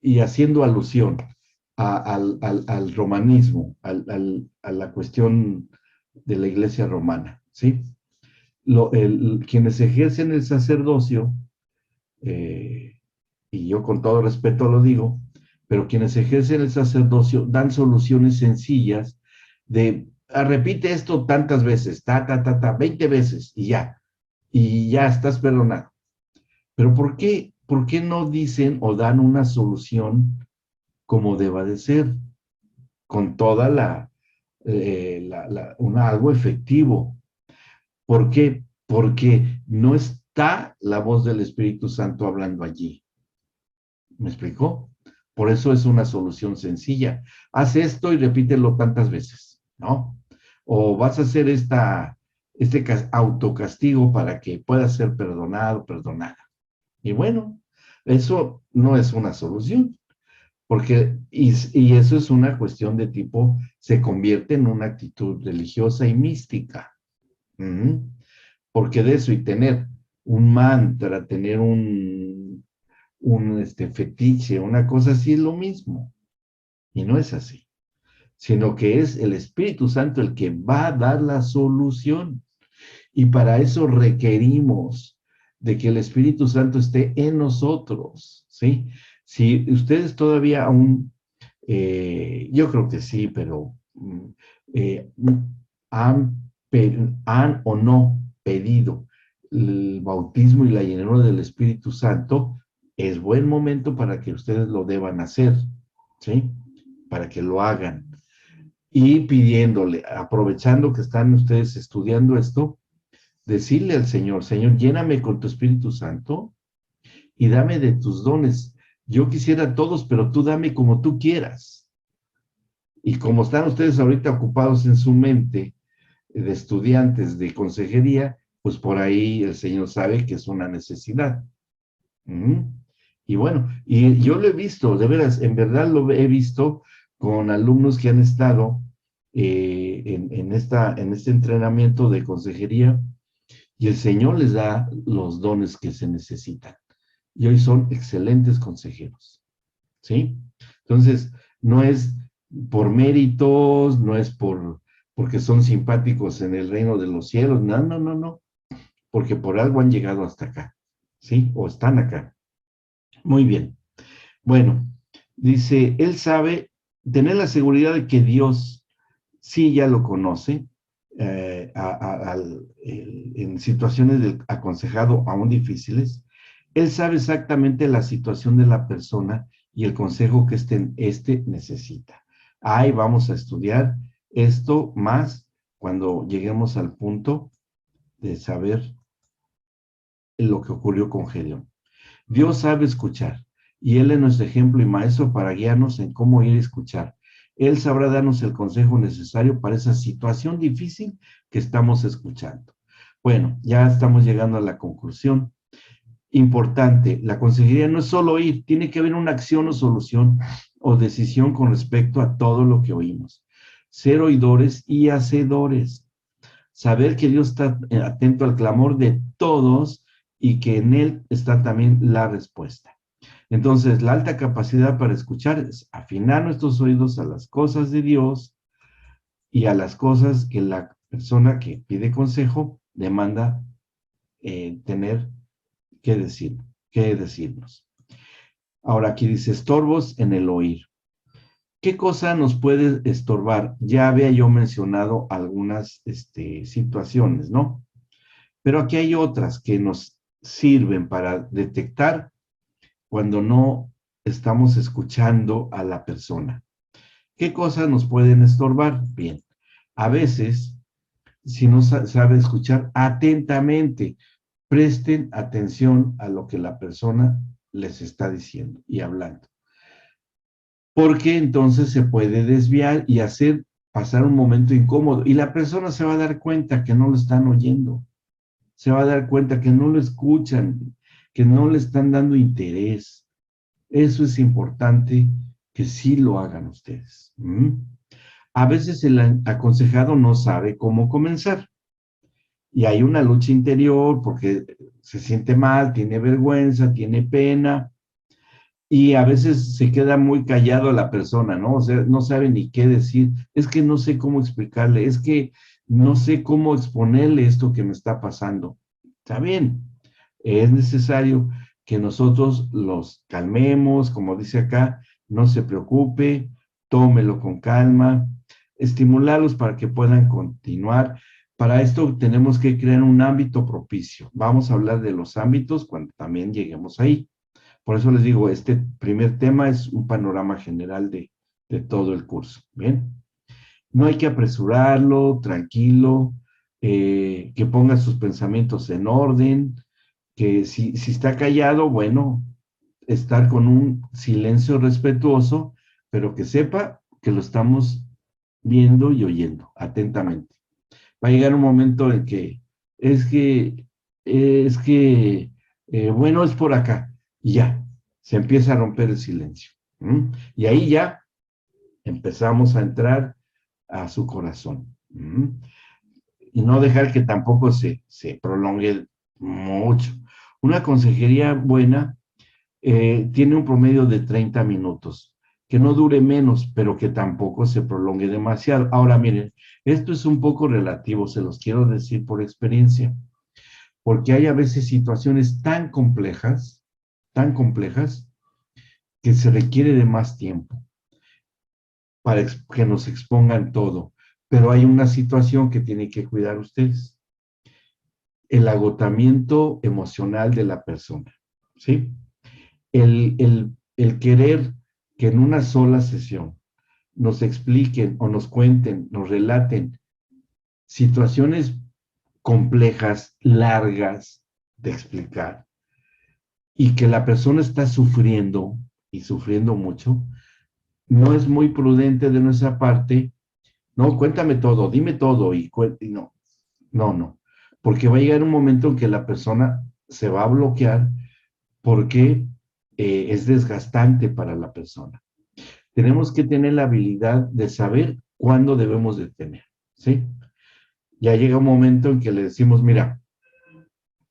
y haciendo alusión al romanismo, a la cuestión de la iglesia romana, ¿sí? Quienes ejercen el sacerdocio, y yo con todo respeto lo digo, pero quienes ejercen el sacerdocio dan soluciones sencillas de, repite esto tantas veces, 20 veces y ya estás perdonado. Pero ¿por qué no dicen o dan una solución como deba de ser, con toda algo efectivo? ¿Por qué? Porque no está la voz del Espíritu Santo hablando allí. ¿Me explicó? Por eso es una solución sencilla. Haz esto y repítelo tantas veces, ¿no? O vas a hacer este autocastigo para que puedas ser perdonado, perdonada. Y bueno, eso no es una solución, porque, y eso es una cuestión de tipo, se convierte en una actitud religiosa y mística. Porque de eso y tener un mantra, tener un fetiche, una cosa así es lo mismo. Y no es así, sino que es el Espíritu Santo el que va a dar la solución. Y para eso requerimos de que el Espíritu Santo esté en nosotros, ¿sí? Si ustedes todavía aún, yo creo que sí, pero eh, han o no pedido el bautismo y la llenura del Espíritu Santo, es buen momento para que ustedes lo deban hacer, ¿sí? Para que lo hagan. Y pidiéndole, aprovechando que están ustedes estudiando esto, decirle al Señor, Señor, lléname con tu Espíritu Santo y dame de tus dones. Yo quisiera todos, pero tú dame como tú quieras. Y como están ustedes ahorita ocupados en su mente de estudiantes de consejería, pues por ahí el Señor sabe que es una necesidad. Y bueno, y yo lo he visto, de veras, en verdad lo he visto con alumnos que han estado en este entrenamiento de consejería, y el Señor les da los dones que se necesitan. Y hoy son excelentes consejeros, ¿sí? Entonces, no es por méritos, no es porque son simpáticos en el reino de los cielos, no, no, no, no, porque por algo han llegado hasta acá, ¿sí? O están acá. Muy bien. Bueno, dice, él sabe tener la seguridad de que Dios sí ya lo conoce, en situaciones del aconsejado aún difíciles. Él sabe exactamente la situación de la persona y el consejo que este necesita. Ahí vamos a estudiar esto más cuando lleguemos al punto de saber lo que ocurrió con Gedeón. Dios sabe escuchar, y Él es nuestro ejemplo y maestro para guiarnos en cómo ir a escuchar. Él sabrá darnos el consejo necesario para esa situación difícil que estamos escuchando. Bueno, ya estamos llegando a la conclusión. Importante, la consejería no es solo oír, tiene que haber una acción o solución o decisión con respecto a todo lo que oímos. Ser oidores y hacedores. Saber que Dios está atento al clamor de todos y que en Él está también la respuesta. Entonces, la alta capacidad para escuchar es afinar nuestros oídos a las cosas de Dios y a las cosas que la persona que pide consejo demanda tener que decirnos. Ahora aquí dice estorbos en el oír. ¿Qué cosa nos puede estorbar? Ya había yo mencionado algunas situaciones, ¿no? Pero aquí hay otras que nos sirven para detectar cuando no estamos escuchando a la persona. ¿Qué cosas nos pueden estorbar? Bien, a veces, si no sabe escuchar atentamente, presten atención a lo que la persona les está diciendo y hablando. Porque entonces se puede desviar y hacer pasar un momento incómodo. Y la persona se va a dar cuenta que no lo están oyendo. Se va a dar cuenta que no lo escuchan, que no le están dando interés. Eso es importante que sí lo hagan ustedes. A veces el aconsejado no sabe cómo comenzar. Y hay una lucha interior porque se siente mal, tiene vergüenza, tiene pena. Y a veces se queda muy callado la persona, ¿no? O sea, no sabe ni qué decir. Es que no sé cómo explicarle, es que no sé cómo exponerle esto que me está pasando. Está bien, es necesario que nosotros los calmemos, como dice acá, no se preocupe, tómelo con calma, estimularlos para que puedan continuar. Para esto tenemos que crear un ámbito propicio. Vamos a hablar de los ámbitos cuando también lleguemos ahí. Por eso les digo, este primer tema es un panorama general de todo el curso. Bien, no hay que apresurarlo, tranquilo, que ponga sus pensamientos en orden, que si está callado, bueno, estar con un silencio respetuoso, pero que sepa que lo estamos viendo y oyendo atentamente. Va a llegar un momento en que bueno, es por acá, y ya, se empieza a romper el silencio. Y ahí ya empezamos a entrar a su corazón. Y no dejar que tampoco se prolongue mucho. Una consejería buena tiene un promedio de 30 minutos, que no dure menos, pero que tampoco se prolongue demasiado. Ahora, miren, esto es un poco relativo, se los quiero decir por experiencia, porque hay a veces situaciones tan complejas, que se requiere de más tiempo para que nos expongan todo. Pero hay una situación que tienen que cuidar ustedes: el agotamiento emocional de la persona, ¿sí? El querer que en una sola sesión nos expliquen o nos cuenten, nos relaten situaciones complejas, largas de explicar, y que la persona está sufriendo y sufriendo mucho, no es muy prudente de nuestra parte. No, cuéntame todo, dime todo, y no, porque va a llegar un momento en que la persona se va a bloquear porque es desgastante para la persona. Tenemos que tener la habilidad de saber cuándo debemos detener, ¿sí? Ya llega un momento en que le decimos: mira,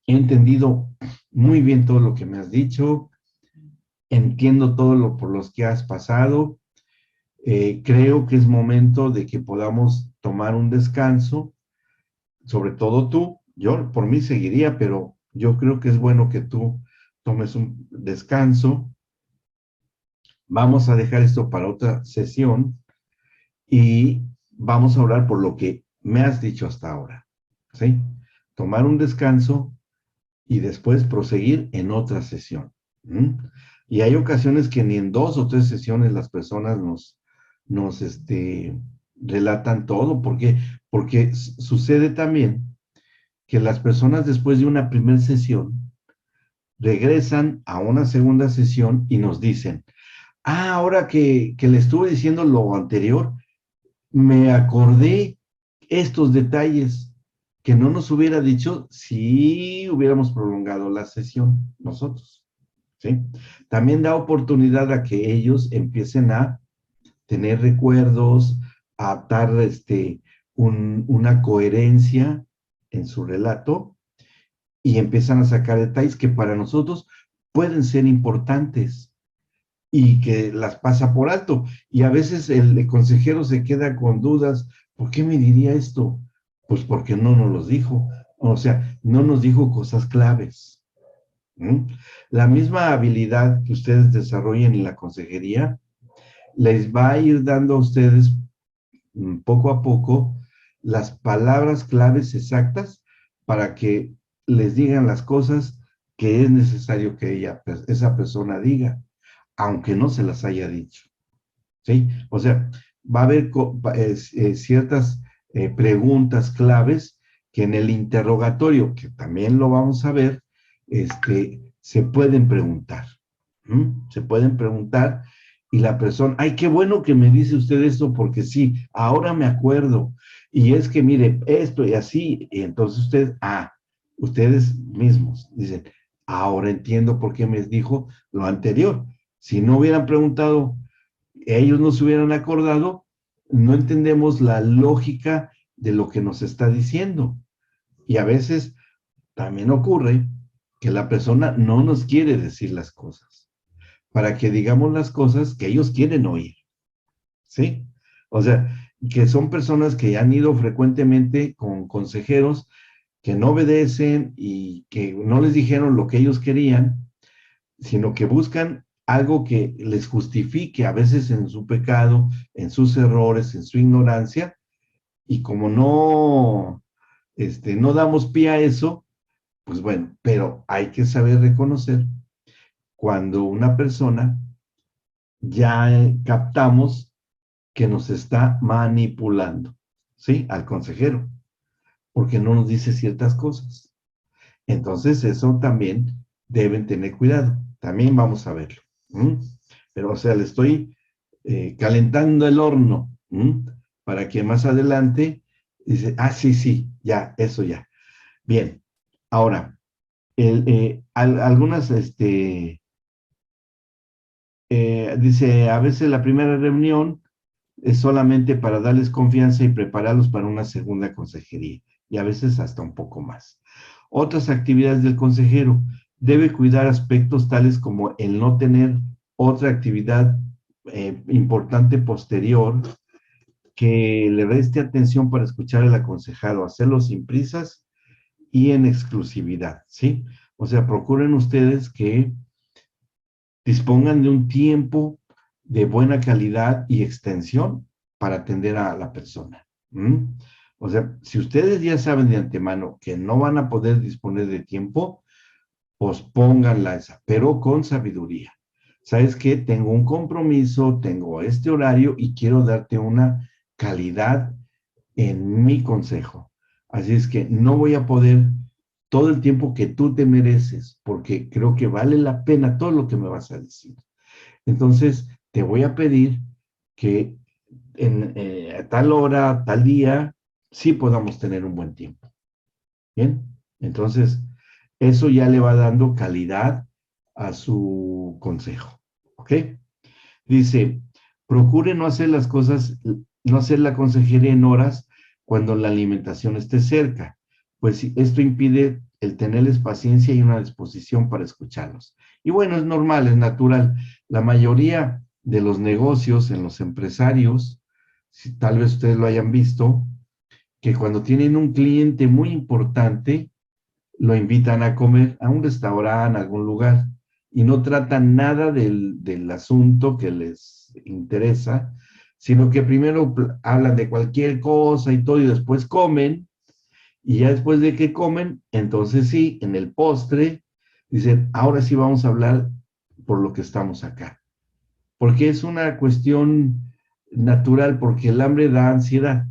he entendido muy bien todo lo que me has dicho, entiendo todo lo por los que has pasado, creo que es momento de que podamos tomar un descanso, sobre todo tú. Yo por mí seguiría, pero yo creo que es bueno que tú tomes un descanso. Vamos a dejar esto para otra sesión y vamos a orar por lo que me has dicho hasta ahora, ¿sí? Tomar un descanso y después proseguir en otra sesión. Y hay ocasiones que ni en 2 o 3 sesiones las personas nos relatan todo. ¿Por qué? Porque sucede también que las personas, después de una primera sesión, regresan a una segunda sesión y nos dicen: ahora que le estuve diciendo lo anterior, me acordé estos detalles que no nos hubiera dicho si hubiéramos prolongado la sesión nosotros, ¿sí? También da oportunidad a que ellos empiecen a tener recuerdos, a dar una coherencia en su relato, y empiezan a sacar detalles que para nosotros pueden ser importantes y que las pasa por alto. Y a veces el consejero se queda con dudas: ¿por qué me diría esto? Pues porque no nos los dijo. O sea, no nos dijo cosas claves. La misma habilidad que ustedes desarrollen en la consejería les va a ir dando a ustedes poco a poco las palabras claves exactas para que les digan las cosas que es necesario que esa persona diga, aunque no se las haya dicho, ¿sí? O sea, va a haber ciertas preguntas claves que en el interrogatorio, que también lo vamos a ver, se pueden preguntar. Se pueden preguntar, y la persona: ay, qué bueno que me dice usted esto, porque sí, ahora me acuerdo, y es que mire, esto y así, y entonces ustedes mismos dicen: ahora entiendo por qué me dijo lo anterior. Si no hubieran preguntado, ellos no se hubieran acordado, no entendemos la lógica de lo que nos está diciendo. Y a veces también ocurre que la persona no nos quiere decir las cosas, para que digamos las cosas que ellos quieren oír, ¿sí? O sea, que son personas que han ido frecuentemente con consejeros que no obedecen y que no les dijeron lo que ellos querían, sino que buscan algo que les justifique a veces en su pecado, en sus errores, en su ignorancia, y como no damos pie a eso, pues bueno, pero hay que saber reconocer cuando una persona ya captamos que nos está manipulando, ¿sí? Al consejero, porque no nos dice ciertas cosas. Entonces, eso también deben tener cuidado. También vamos a verlo. Pero, o sea, le estoy calentando el horno para que más adelante dice: sí, ya, eso ya. Bien, ahora, algunas, dice: a veces la primera reunión es solamente para darles confianza y prepararlos para una segunda consejería, y a veces hasta un poco más. Otras actividades del consejero: debe cuidar aspectos tales como el no tener otra actividad importante posterior, que le reste atención para escuchar al aconsejado, hacerlo sin prisas y en exclusividad, ¿sí? O sea, procuren ustedes que dispongan de un tiempo de buena calidad y extensión para atender a la persona. O sea, si ustedes ya saben de antemano que no van a poder disponer de tiempo, pospónganla esa, pero con sabiduría. ¿Sabes qué? Tengo un compromiso, tengo este horario y quiero darte una calidad en mi consejo. Así es que no voy a poder todo el tiempo que tú te mereces, porque creo que vale la pena todo lo que me vas a decir. Entonces, te voy a pedir que a tal hora, tal día, sí podamos tener un buen tiempo. ¿Bien? Entonces, eso ya le va dando calidad a su consejo. ¿Ok? Dice, procure no hacer las cosas, no hacer la consejería en horas cuando la alimentación esté cerca, pues esto impide el tenerles paciencia y una disposición para escucharlos. Y bueno, es normal, es natural. La mayoría de los negocios en los empresarios, si tal vez ustedes lo hayan visto, que cuando tienen un cliente muy importante, lo invitan a comer a un restaurante, a algún lugar, y no tratan nada del asunto que les interesa, sino que primero hablan de cualquier cosa y todo, y después comen, y ya después de que comen, entonces sí, en el postre, dicen, ahora sí vamos a hablar por lo que estamos acá. Porque es una cuestión natural, porque el hambre da ansiedad,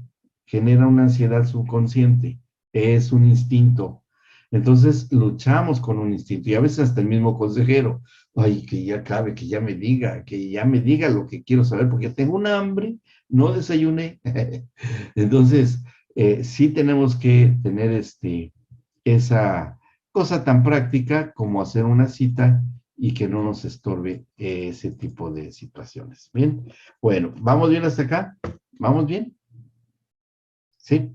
genera una ansiedad subconsciente, es un instinto. Entonces luchamos con un instinto, y a veces hasta el mismo consejero, ay, que ya acabe, que ya me diga lo que quiero saber, porque tengo un hambre, no desayuné. Entonces, sí tenemos que tener esa cosa tan práctica como hacer una cita y que no nos estorbe ese tipo de situaciones. Bien, bueno, ¿vamos bien hasta acá? ¿Vamos bien? ¿Sí?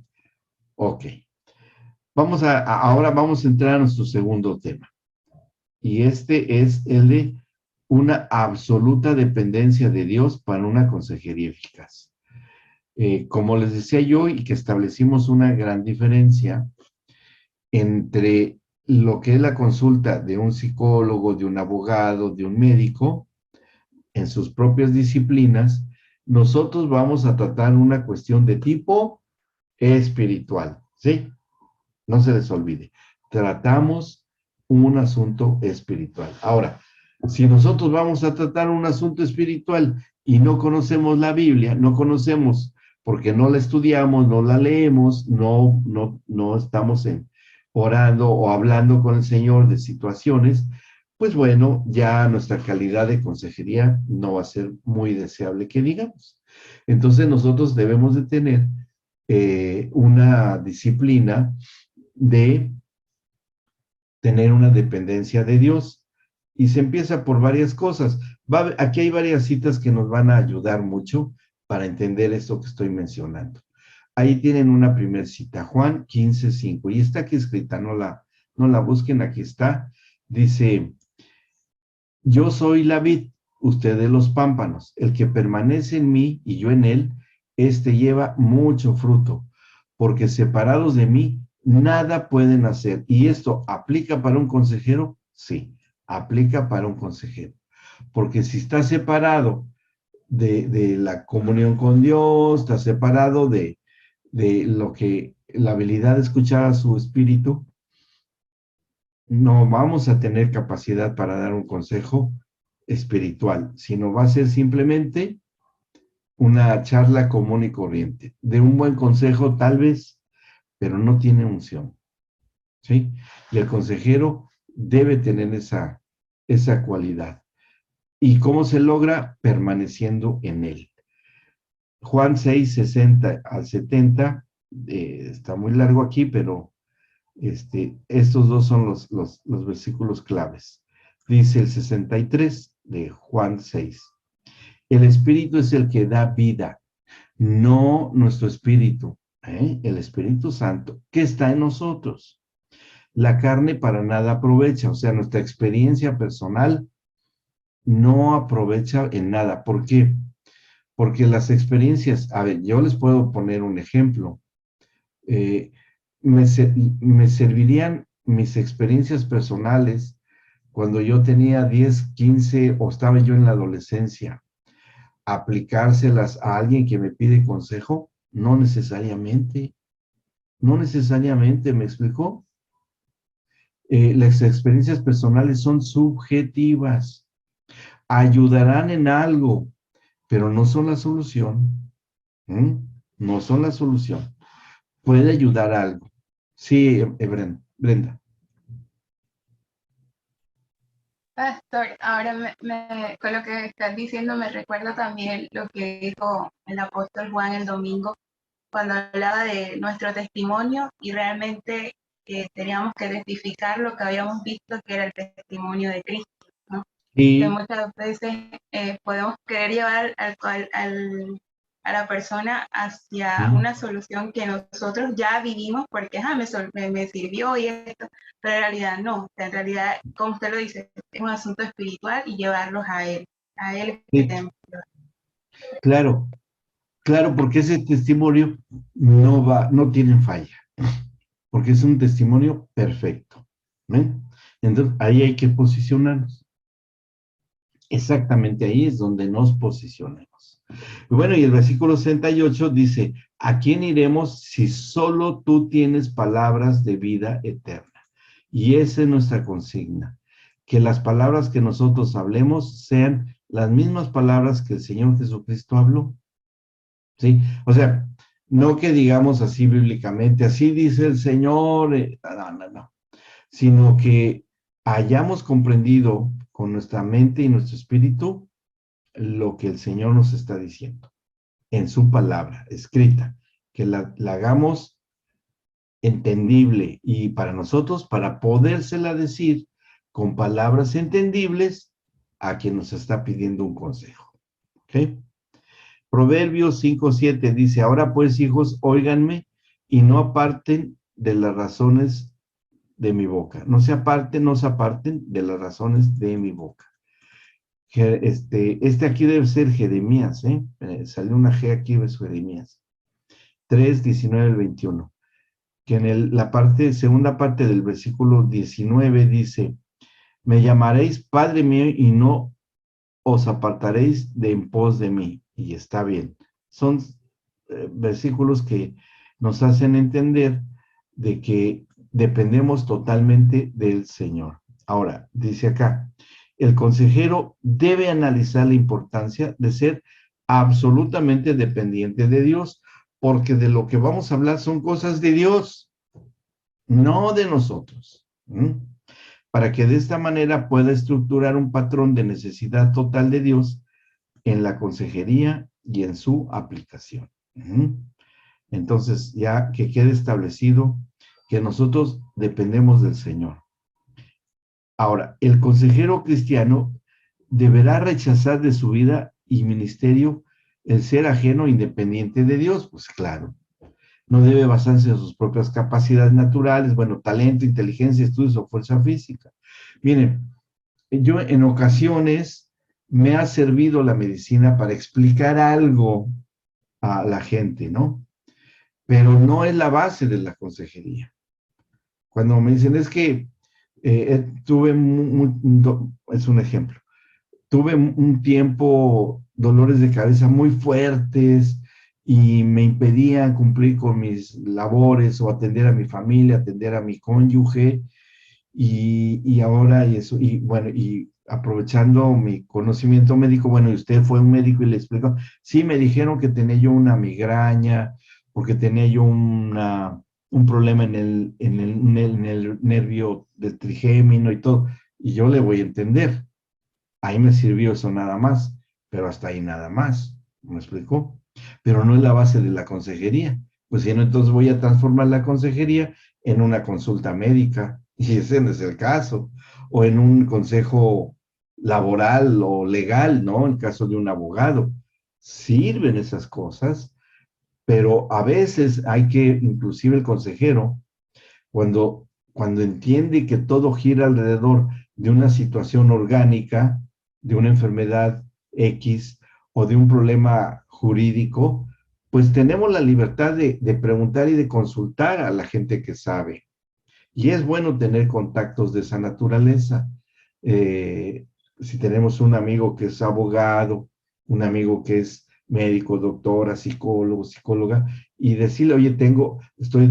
Ok. Ahora vamos a entrar a nuestro segundo tema. Y este es el de una absoluta dependencia de Dios para una consejería eficaz. Como les decía yo, y que establecimos una gran diferencia entre lo que es la consulta de un psicólogo, de un abogado, de un médico, en sus propias disciplinas, nosotros vamos a tratar una cuestión de tipo espiritual, ¿sí? No se les olvide, tratamos un asunto espiritual. Ahora, si nosotros vamos a tratar un asunto espiritual y no conocemos la Biblia, no conocemos porque no la estudiamos, no la leemos, no estamos orando o hablando con el Señor de situaciones, pues bueno, ya nuestra calidad de consejería no va a ser muy deseable que digamos. Entonces nosotros debemos de tener una disciplina de tener una dependencia de Dios. Y se empieza por varias cosas. Aquí hay varias citas que nos van a ayudar mucho para entender esto que estoy mencionando. Ahí tienen una primera cita, Juan 15:5, y está aquí escrita, no la busquen, aquí está. Dice, yo soy la vid, ustedes los pámpanos, el que permanece en mí y yo en él, este lleva mucho fruto, porque separados de mí, nada pueden hacer. ¿Y esto aplica para un consejero? Sí, aplica para un consejero. Porque si está separado de la comunión con Dios, está separado de lo que la habilidad de escuchar a su espíritu, no vamos a tener capacidad para dar un consejo espiritual, sino va a ser simplemente una charla común y corriente. De un buen consejo tal vez, pero no tiene unción. ¿Sí? Y el consejero debe tener esa cualidad. ¿Y cómo se logra? Permaneciendo en él. Juan 6:60-70, está muy largo aquí, pero estos dos son los versículos claves. Dice el 63 de Juan 6. El Espíritu es el que da vida, no nuestro espíritu, el Espíritu Santo, que está en nosotros. La carne para nada aprovecha, o sea, nuestra experiencia personal no aprovecha en nada. ¿Por qué? Porque las experiencias, a ver, yo les puedo poner un ejemplo. Me servirían mis experiencias personales cuando yo tenía 10, 15 o estaba yo en la adolescencia, aplicárselas a alguien que me pide consejo, no necesariamente, ¿me explicó? Las experiencias personales son subjetivas, ayudarán en algo, pero no son la solución. No son la solución. Puede ayudar a algo. Sí, Brenda. Pastor, ahora con lo que estás diciendo me recuerda también lo que dijo el apóstol Juan el domingo, cuando hablaba de nuestro testimonio y realmente teníamos que testificar lo que habíamos visto que era el testimonio de Cristo, ¿no? Y Que muchas veces podemos querer llevar a la persona hacia una solución que nosotros ya vivimos porque me sirvió y esto, pero en realidad no. En realidad, como usted lo dice, es un asunto espiritual y llevarlos a Él sí, claro, porque ese testimonio no tiene falla, porque es un testimonio perfecto. ¿Ven? Entonces, ahí hay que posicionarnos. Exactamente ahí es donde nos posicionemos. Y bueno, y el versículo 68 dice, ¿a quién iremos si solo tú tienes palabras de vida eterna? Y esa es nuestra consigna, que las palabras que nosotros hablemos sean las mismas palabras que el Señor Jesucristo habló. ¿Sí? O sea, no que digamos así bíblicamente, así dice el Señor, no, sino que hayamos comprendido con nuestra mente y nuestro espíritu lo que el Señor nos está diciendo en su palabra escrita, que la hagamos entendible y para nosotros, para podérsela decir con palabras entendibles a quien nos está pidiendo un consejo. ¿Ok? Proverbios 5:7 dice, ahora pues, hijos, óiganme y no aparten de las razones de mi boca. No se aparten de las razones de mi boca. Este aquí debe ser Jeremías, salió una G aquí, es Jeremías. 3:19-21. Que en la segunda parte del versículo 19 dice, me llamaréis Padre mío y no os apartaréis de en pos de mí. Y está bien. Son versículos que nos hacen entender de que dependemos totalmente del Señor. Ahora, dice acá, el consejero debe analizar la importancia de ser absolutamente dependiente de Dios, porque de lo que vamos a hablar son cosas de Dios, no de nosotros. Para que de esta manera pueda estructurar un patrón de necesidad total de Dios en la consejería y en su aplicación. Entonces, ya que quede establecido que nosotros dependemos del Señor. Ahora, el consejero cristiano deberá rechazar de su vida y ministerio el ser ajeno e independiente de Dios, pues claro. No debe basarse en sus propias capacidades naturales, bueno, talento, inteligencia, estudios o fuerza física. Miren, yo en ocasiones me ha servido la medicina para explicar algo a la gente, ¿no? Pero no es la base de la consejería. Cuando me dicen, es que tuve, es un ejemplo, tuve un tiempo dolores de cabeza muy fuertes y me impedían cumplir con mis labores o atender a mi familia, atender a mi cónyuge, y ahora y eso, y bueno, y aprovechando mi conocimiento médico, bueno, y usted fue un médico y le explicó, sí, me dijeron que tenía yo una migraña, porque tenía yo un problema en el nervio del trigémino y todo, y yo le voy a entender. Ahí me sirvió eso nada más, pero hasta ahí nada más, ¿me explicó? Pero no es la base de la consejería. Pues si no, entonces voy a transformar la consejería en una consulta médica, y ese no es el caso, o en un consejo laboral o legal, ¿no? En caso de un abogado. Sirven esas cosas, pero a veces hay que, inclusive el consejero, cuando entiende que todo gira alrededor de una situación orgánica, de una enfermedad X o de un problema jurídico, pues tenemos la libertad de preguntar y de consultar a la gente que sabe. Y es bueno tener contactos de esa naturaleza. Si tenemos un amigo que es abogado, un amigo que es médico, doctora, psicólogo, psicóloga, y decirle, oye,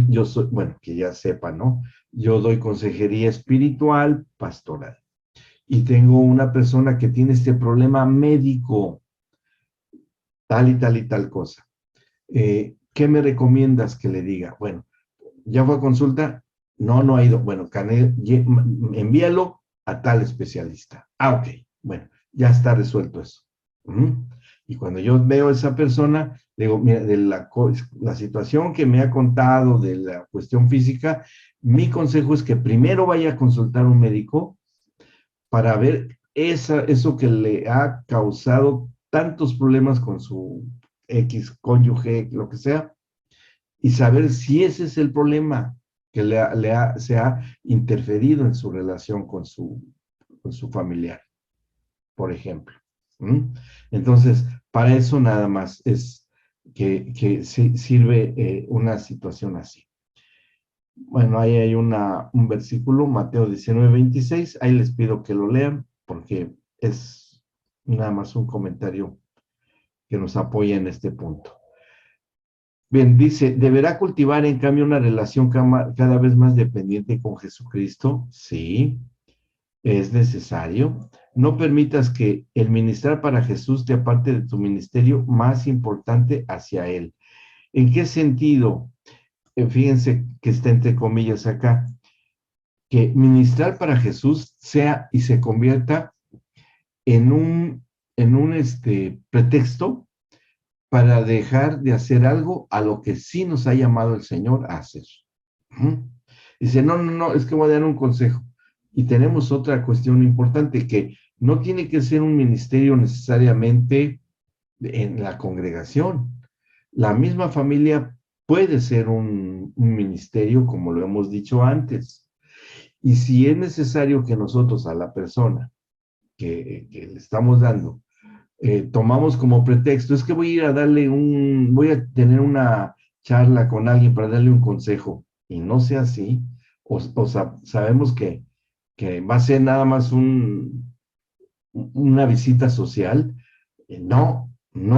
yo soy, bueno, que ya sepa, ¿no? Yo doy consejería espiritual, pastoral, y tengo una persona que tiene este problema médico, tal y tal y tal cosa. ¿Qué me recomiendas que le diga? Bueno, ¿ya fue a consulta? No, no ha ido. Bueno, envíalo a tal especialista. Ah, ok. Bueno, ya está resuelto eso. Y cuando yo veo a esa persona, le digo, mira, de la situación que me ha contado de la cuestión física, mi consejo es que primero vaya a consultar a un médico para ver eso que le ha causado tantos problemas con su X cónyuge, lo que sea, y saber si ese es el problema que se ha interferido en su relación con su familiar, por ejemplo. Entonces, para eso nada más es que sirve una situación así. Bueno, ahí hay un versículo, Mateo 19:26, ahí les pido que lo lean porque es nada más un comentario que nos apoya en este punto. Bien, dice, ¿deberá cultivar en cambio una relación cada vez más dependiente con Jesucristo? Sí, es necesario. No permitas que el ministrar para Jesús te aparte de tu ministerio más importante hacia Él. ¿En qué sentido? Fíjense que está entre comillas acá, que ministrar para Jesús sea y se convierta en un pretexto para dejar de hacer algo a lo que sí nos ha llamado el Señor a hacer. Dice, no, es que voy a dar un consejo. Y tenemos otra cuestión importante, que no tiene que ser un ministerio necesariamente en la congregación. La misma familia puede ser un ministerio, como lo hemos dicho antes. Y si es necesario que nosotros a la persona que le estamos dando, tomamos como pretexto, es que voy a tener una charla con alguien para darle un consejo, y no sea así, sabemos que va a ser nada más una visita social, no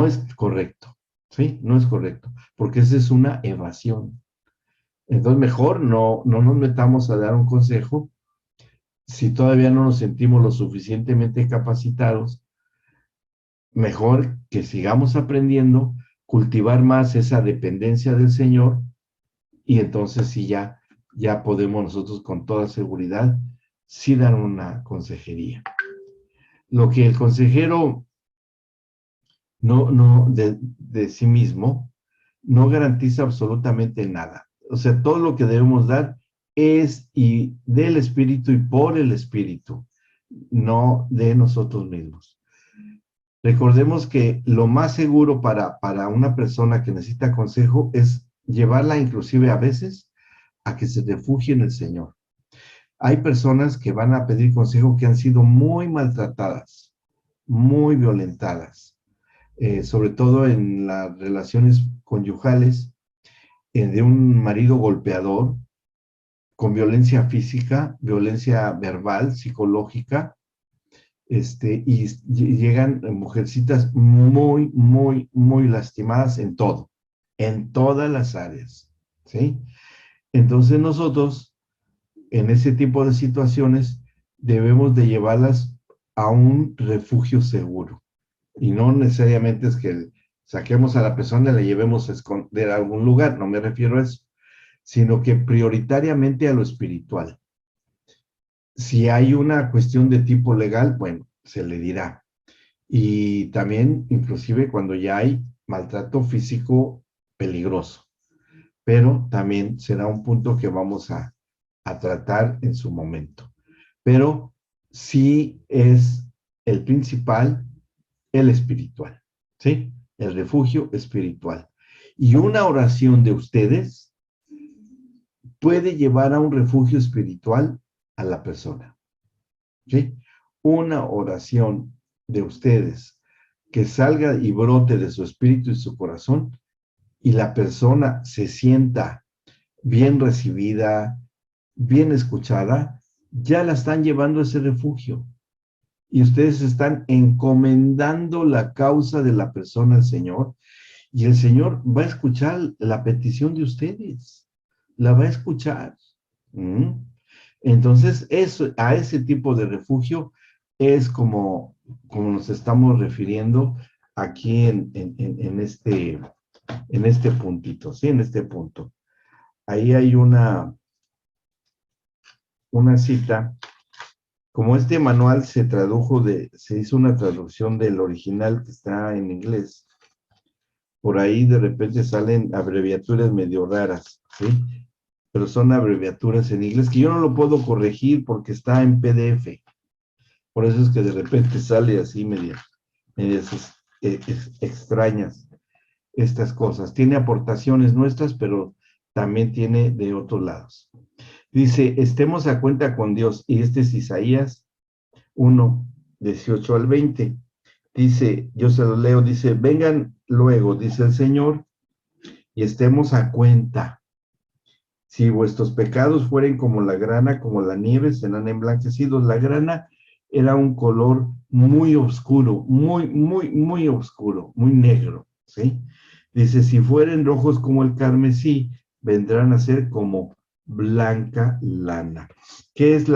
es correcto, ¿sí? No es correcto, porque esa es una evasión. Entonces, mejor no nos metamos a dar un consejo si todavía no nos sentimos lo suficientemente capacitados. Mejor que sigamos aprendiendo, cultivar más esa dependencia del Señor, y entonces sí ya podemos nosotros con toda seguridad sí dar una consejería. Lo que el consejero de sí mismo no garantiza absolutamente nada. O sea, todo lo que debemos dar es y del Espíritu y por el Espíritu, no de nosotros mismos. Recordemos que lo más seguro para una persona que necesita consejo es llevarla inclusive a veces a que se refugie en el Señor. Hay personas que van a pedir consejo que han sido muy maltratadas, muy violentadas, sobre todo en las relaciones conyugales, de un marido golpeador, con violencia física, violencia verbal, psicológica, y llegan mujercitas muy, muy, muy lastimadas en todo, en todas las áreas, ¿sí? Entonces nosotros, en ese tipo de situaciones, debemos de llevarlas a un refugio seguro. Y no necesariamente es que saquemos a la persona y la llevemos a esconder a algún lugar, no me refiero a eso, sino que prioritariamente a lo espiritual. Si hay una cuestión de tipo legal, bueno, se le dirá. Y también, inclusive, cuando ya hay maltrato físico peligroso. Pero también será un punto que vamos a tratar en su momento. Pero sí es el principal, el espiritual, ¿sí? El refugio espiritual. Y una oración de ustedes puede llevar a un refugio espiritual a la persona, ¿sí? Una oración de ustedes, que salga y brote de su espíritu y su corazón, y la persona se sienta bien recibida, bien escuchada, ya la están llevando a ese refugio. Y ustedes están encomendando la causa de la persona al Señor, y el Señor va a escuchar la petición de ustedes, la va a escuchar. Entonces, a ese tipo de refugio es como nos estamos refiriendo aquí en este puntito, ¿sí? En este punto. Ahí hay una cita. Como este manual se hizo una traducción del original que está en inglés, por ahí de repente salen abreviaturas medio raras, ¿sí? Pero son abreviaturas en inglés que yo no lo puedo corregir porque está en PDF. Por eso es que de repente sale así medias extrañas estas cosas. Tiene aportaciones nuestras, pero también tiene de otros lados. Dice, estemos a cuenta con Dios, y este es Isaías 1, 18 al 20. Dice, yo se lo leo, dice, vengan luego, dice el Señor, y estemos a cuenta. Si vuestros pecados fueren como la grana, como la nieve, serán emblanquecidos. La grana era un color muy oscuro, muy oscuro, muy negro, ¿sí? Dice, si fueren rojos como el carmesí, vendrán a ser como blanca lana. ¿Qué es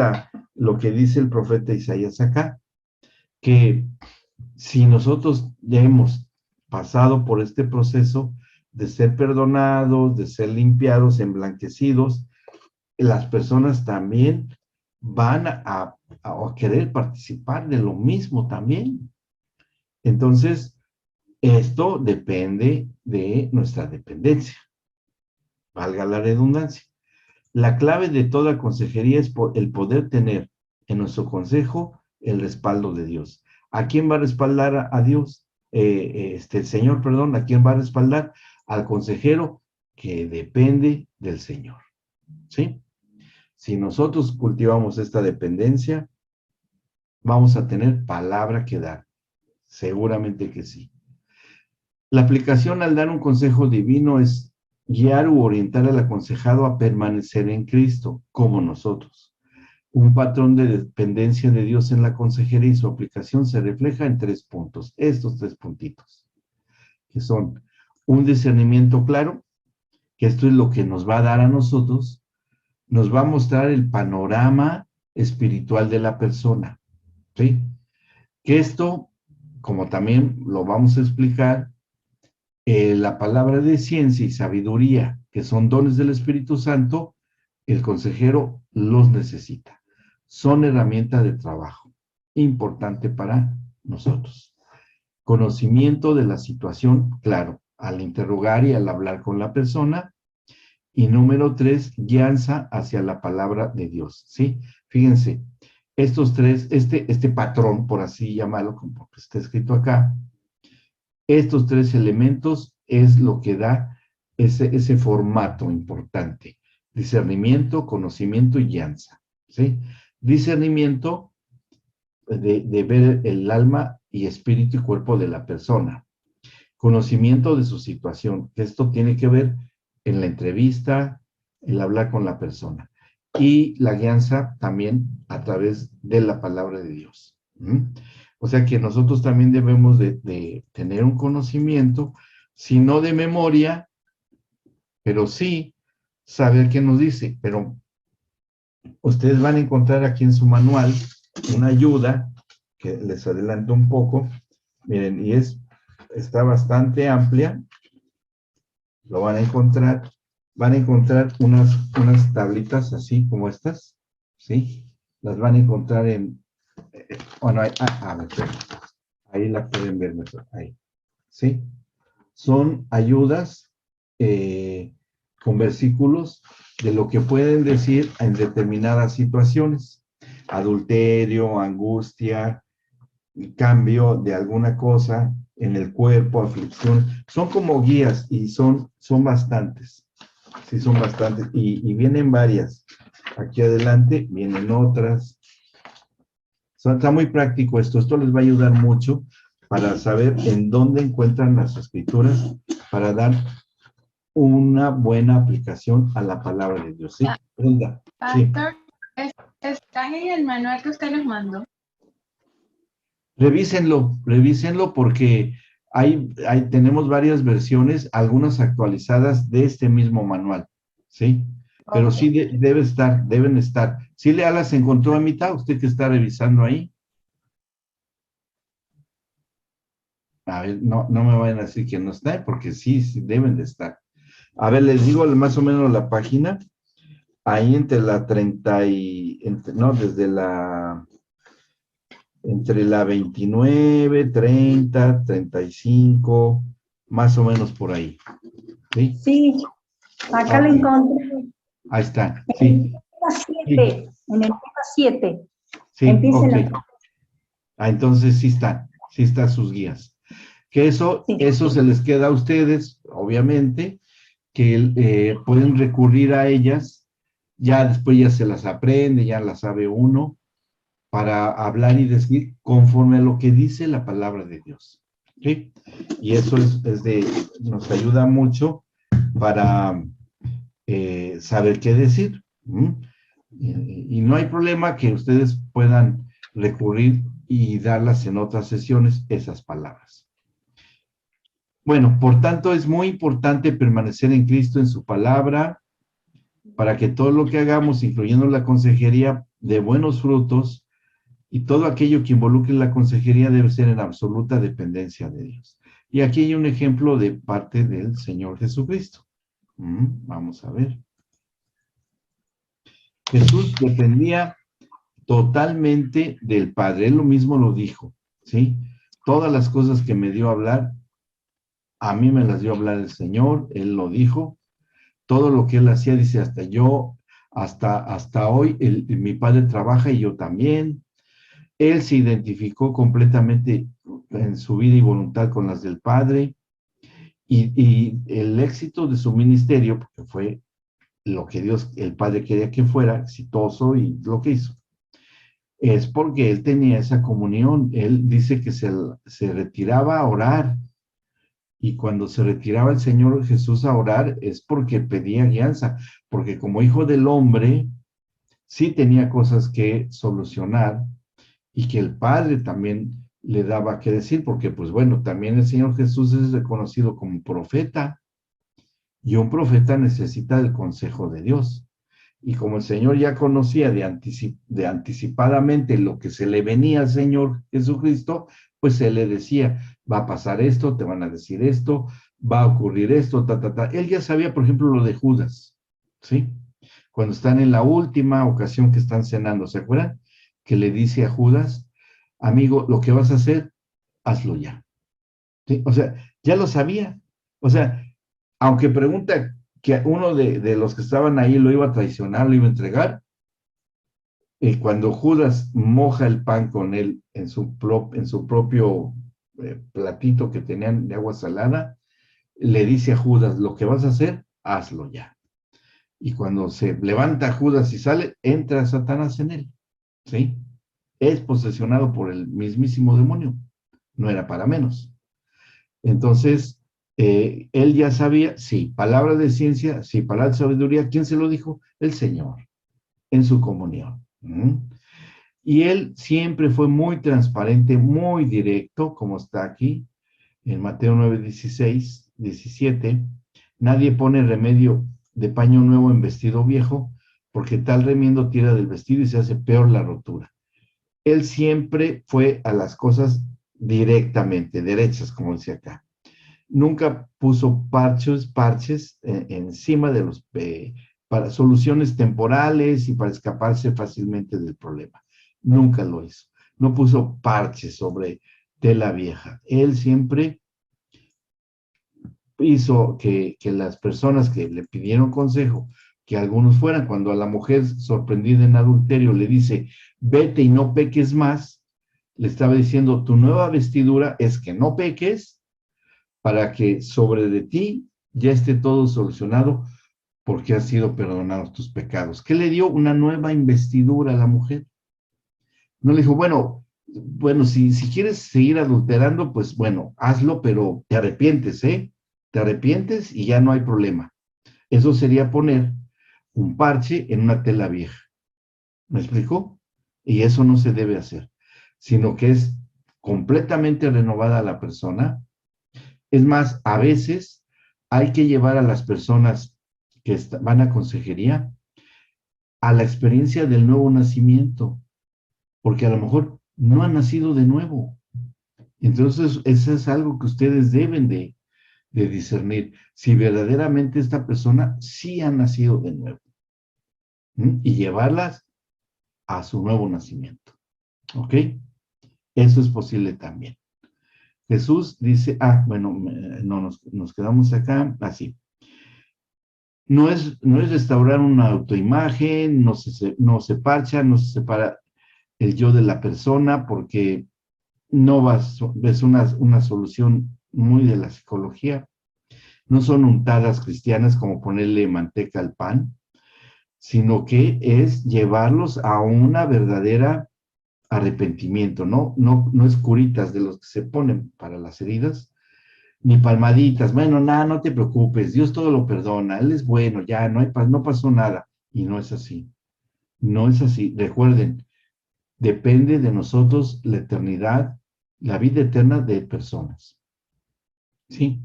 lo que dice el profeta Isaías acá? Que si nosotros ya hemos pasado por este proceso de ser perdonados, de ser limpiados, emblanquecidos, las personas también van a querer participar de lo mismo también. Entonces, esto depende de nuestra dependencia, valga la redundancia. La clave de toda consejería es el poder tener en nuestro consejo el respaldo de Dios. ¿A quién va a respaldar a Dios? El Señor, perdón, ¿a quién va a respaldar? Al consejero que depende del Señor, ¿sí? Si nosotros cultivamos esta dependencia, vamos a tener palabra que dar. Seguramente que sí. La aplicación al dar un consejo divino es guiar u orientar al aconsejado a permanecer en Cristo, como nosotros. Un patrón de dependencia de Dios en la consejería y su aplicación se refleja en 3 puntos, estos 3 puntitos, que son un discernimiento claro, que esto es lo que nos va a dar a nosotros, nos va a mostrar el panorama espiritual de la persona, ¿sí? Que esto, como también lo vamos a explicar, la palabra de ciencia y sabiduría, que son dones del Espíritu Santo, el consejero los necesita. Son herramientas de trabajo, importante para nosotros. Conocimiento de la situación, claro, al interrogar y al hablar con la persona. Y número 3, guianza hacia la palabra de Dios, ¿sí? Fíjense, estos 3, este patrón, por así llamarlo, como está escrito acá, estos 3 elementos es lo que da ese formato importante. Discernimiento, conocimiento y guianza, ¿sí? Discernimiento de ver el alma y espíritu y cuerpo de la persona. Conocimiento de su situación. Esto tiene que ver en la entrevista, el hablar con la persona. Y la guianza también a través de la palabra de Dios. O sea que nosotros también debemos de tener un conocimiento, si no de memoria, pero sí saber qué nos dice. Pero ustedes van a encontrar aquí en su manual una ayuda, que les adelanto un poco. Miren, y está bastante amplia. Lo van a encontrar unas tablitas así como estas, ¿sí? Las van a encontrar bueno, ahí la pueden ver mejor, ahí, ¿sí? Son ayudas con versículos de lo que pueden decir en determinadas situaciones. Adulterio, angustia, cambio de alguna cosa en el cuerpo, aflicción. Son como guías y son bastantes. Sí, son bastantes. Y vienen varias. Aquí adelante vienen otras. Está muy práctico esto. Esto les va a ayudar mucho para saber en dónde encuentran las escrituras para dar una buena aplicación a la palabra de Dios. ¿Sí? Brenda. Sí. Pastor, ¿están en el manual que usted nos mandó? Revísenlo porque tenemos varias versiones, algunas actualizadas de este mismo manual, ¿sí? Pero sí deben estar. ¿Sí las encontró, Amita? ¿Usted que está revisando ahí? A ver, no me vayan a decir que no está, porque sí deben de estar. A ver, les digo más o menos la página. Ahí entre la 30 entre la 29, 30, 35, más o menos por ahí. ¿Sí? Sí, acá lo encontré. Ahí está, sí. En el tema 7. Sí, Empieza ok. la... Entonces sí están sus guías. Que eso se les queda a ustedes, obviamente, que pueden recurrir a ellas, ya después ya se las aprende, ya las sabe uno, para hablar y decir conforme a lo que dice la palabra de Dios. ¿Sí? Y eso nos ayuda mucho para saber qué decir. Y no hay problema que ustedes puedan recurrir y darlas en otras sesiones, esas palabras. Bueno, por tanto, es muy importante permanecer en Cristo, en su palabra, para que todo lo que hagamos, incluyendo la consejería, de buenos frutos, y todo aquello que involucre la consejería debe ser en absoluta dependencia de Dios. Y aquí hay un ejemplo de parte del Señor Jesucristo. Vamos a ver. Jesús dependía totalmente del Padre. Él lo mismo lo dijo, ¿sí? Todas las cosas que me dio a hablar, a mí me las dio a hablar el Señor. Él lo dijo. Todo lo que él hacía, dice, hasta hoy, mi Padre trabaja y yo también. Él se identificó completamente en su vida y voluntad con las del Padre, y el éxito de su ministerio, porque fue lo que el Padre quería que fuera, exitoso, y lo que hizo, es porque él tenía esa comunión. Él dice que se retiraba a orar, y cuando se retiraba el Señor Jesús a orar es porque pedía guianza, porque como hijo del hombre, sí tenía cosas que solucionar, y que el Padre también le daba que decir, porque pues bueno, también el Señor Jesús es reconocido como profeta, y un profeta necesita el consejo de Dios. Y como el Señor ya conocía de anticipadamente lo que se le venía al Señor Jesucristo, pues Él le decía, va a pasar esto, te van a decir esto, va a ocurrir esto, Él ya sabía, por ejemplo, lo de Judas, ¿sí? Cuando están en la última ocasión que están cenando, ¿se acuerdan? Que le dice a Judas, amigo, lo que vas a hacer, hazlo ya. ¿Sí? O sea, ya lo sabía. O sea, aunque pregunta que uno de los que estaban ahí lo iba a traicionar, lo iba a entregar, cuando Judas moja el pan con él en su propio platito que tenían de agua salada, le dice a Judas, lo que vas a hacer, hazlo ya. Y cuando se levanta Judas y sale, entra Satanás en él. ¿Sí? Es posesionado por el mismísimo demonio. No era para menos. Entonces, él ya sabía, sí, palabra de ciencia, sí, palabra de sabiduría. ¿Quién se lo dijo? El Señor, en su comunión. Y él siempre fue muy transparente, muy directo, como está aquí, en Mateo 9, 16, 17. Nadie pone remedio de paño nuevo en vestido viejo, porque tal remiendo tira del vestido y se hace peor la rotura. Él siempre fue a las cosas directamente, derechas, como dice acá. Nunca puso parches encima de para soluciones temporales y para escaparse fácilmente del problema. Nunca lo hizo. No puso parches sobre tela vieja. Él siempre hizo que las personas que le pidieron consejo, que algunos fueran, cuando a la mujer sorprendida en adulterio le dice, vete y no peques más, le estaba diciendo, tu nueva vestidura es que no peques, para que sobre de ti ya esté todo solucionado, porque han sido perdonados tus pecados. ¿Qué le dio? Una nueva investidura a la mujer. No le dijo, bueno, si quieres seguir adulterando, pues bueno, hazlo, pero te arrepientes, ¿eh? Te arrepientes y ya no hay problema. Eso sería poner un parche en una tela vieja. ¿Me explicó? Y eso no se debe hacer, sino que es completamente renovada la persona. Es más, a veces hay que llevar a las personas que van a consejería a la experiencia del nuevo nacimiento, porque a lo mejor no han nacido de nuevo. Entonces, eso es algo que ustedes deben de discernir, si verdaderamente esta persona sí ha nacido de nuevo, y llevarlas a su nuevo nacimiento. ¿Ok? Eso es posible también. Jesús dice, bueno, no, nos quedamos acá, así. No es restaurar una autoimagen, no se parcha, no se separa el yo de la persona, porque no es una solución muy de la psicología. No son untadas cristianas como ponerle manteca al pan, sino que es llevarlos a una verdadera arrepentimiento, ¿no? No es curitas de los que se ponen para las heridas, ni palmaditas. Bueno, nada, no te preocupes, Dios todo lo perdona, Él es bueno, ya no pasó nada. Y no es así. No es así. Recuerden, depende de nosotros la eternidad, la vida eterna de personas. ¿Sí?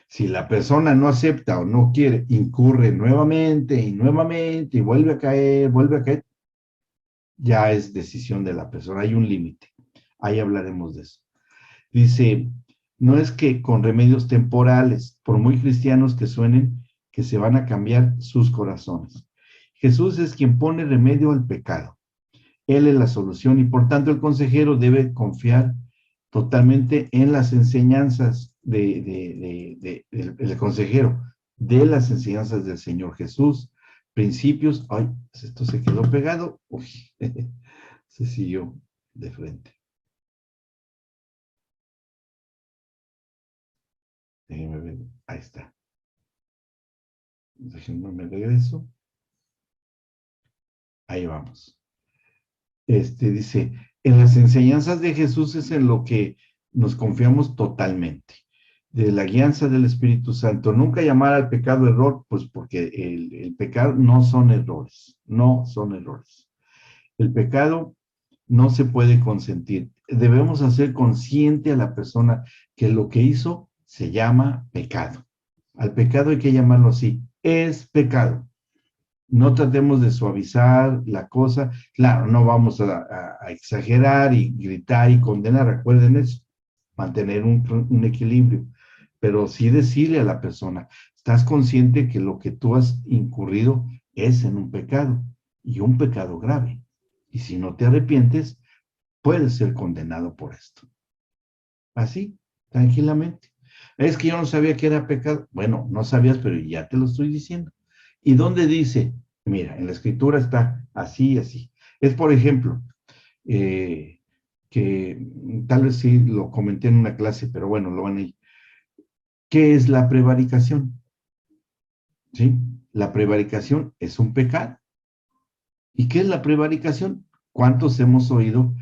Si la persona no acepta o no quiere, incurre nuevamente y nuevamente y vuelve a caer, ya es decisión de la persona. Hay un límite. Ahí hablaremos de eso. Dice, no es que con remedios temporales, por muy cristianos que suenen, que se van a cambiar sus corazones. Jesús es quien pone remedio al pecado. Él es la solución y por tanto el consejero debe confiar totalmente en las enseñanzas del consejero, de las enseñanzas del Señor Jesús, principios. Ay, esto se quedó pegado. Uy, se siguió de frente. Déjenme ver, ahí está. Déjenme me regreso. Ahí vamos. Dice, en las enseñanzas de Jesús es en lo que nos confiamos totalmente, de la guianza del Espíritu Santo. Nunca llamar al pecado error, pues porque el pecado no son errores, no son errores. El pecado no se puede consentir. Debemos hacer consciente a la persona que lo que hizo se llama pecado. Al pecado hay que llamarlo así, es pecado. No tratemos de suavizar la cosa. Claro, no vamos a exagerar y gritar y condenar. Recuerden eso, mantener un equilibrio. Pero sí decirle a la persona, estás consciente que lo que tú has incurrido es en un pecado y un pecado grave. Y si no te arrepientes, puedes ser condenado por esto. Así, tranquilamente. Es que yo no sabía que era pecado. Bueno, no sabías, pero ya te lo estoy diciendo. ¿Y dónde dice? Mira, en la escritura está así, así. Es, por ejemplo, que tal vez sí lo comenté en una clase, pero bueno, lo van a ir. ¿Qué es la prevaricación? ¿Sí? La prevaricación es un pecado. ¿Y qué es la prevaricación? ¿Cuántos hemos oído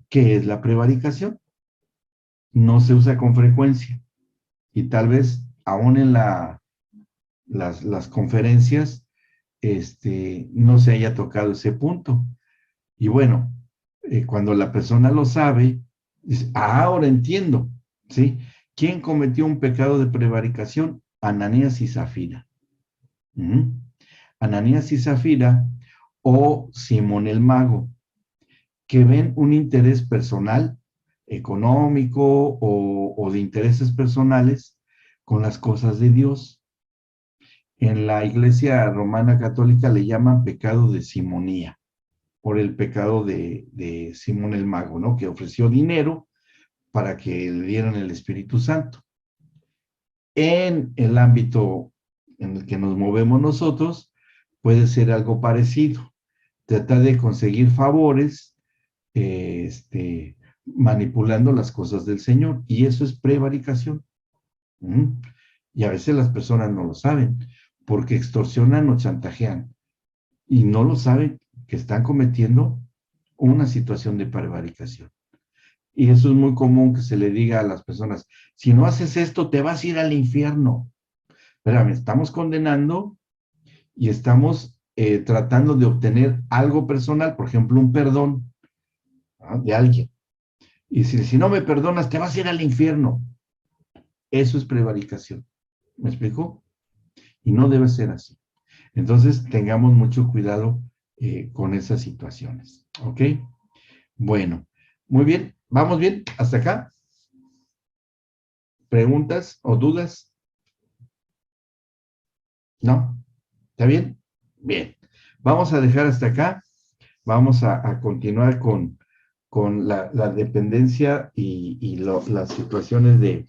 qué es la prevaricación? No se usa con frecuencia. Y tal vez aún en las conferencias no se haya tocado ese punto. Y bueno, cuando la persona lo sabe, dice, ahora entiendo, ¿sí? ¿Quién cometió un pecado de prevaricación? Ananías y Zafira. Ananías y Zafira o Simón el Mago, que ven un interés personal, económico o de intereses personales con las cosas de Dios. En la Iglesia Romana Católica le llaman pecado de simonía, por el pecado de Simón el Mago, ¿no? Que ofreció dinero para que le dieran el Espíritu Santo. En el ámbito en el que nos movemos nosotros, puede ser algo parecido. Tratar de conseguir favores, manipulando las cosas del Señor. Y eso es prevaricación. Y a veces las personas no lo saben, porque extorsionan o chantajean. Y no lo saben que están cometiendo una situación de prevaricación. Y eso es muy común que se le diga a las personas, si no haces esto, te vas a ir al infierno. Espérame, estamos condenando y estamos tratando de obtener algo personal, por ejemplo, un perdón, ¿no?, de alguien. Y si no me perdonas, te vas a ir al infierno. Eso es prevaricación. ¿Me explico? Y no debe ser así. Entonces, tengamos mucho cuidado con esas situaciones. ¿Ok? Bueno, muy bien. ¿Vamos bien? ¿Hasta acá? ¿Preguntas o dudas? ¿No? ¿Está bien? Bien. Vamos a dejar hasta acá. Vamos a continuar con la dependencia y las situaciones de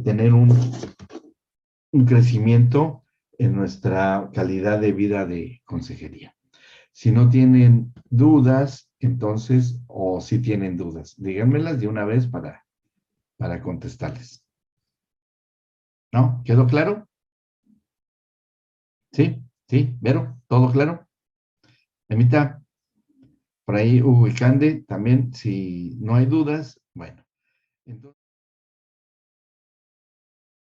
tener un crecimiento en nuestra calidad de vida de consejería. Si no tienen dudas, entonces, o si tienen dudas, díganmelas de una vez para contestarles. ¿No? ¿Quedó claro? ¿Sí? ¿Sí? ¿Vero? ¿Todo claro? Emita, por ahí Hugo y Cande, también, si no hay dudas, bueno. Entonces,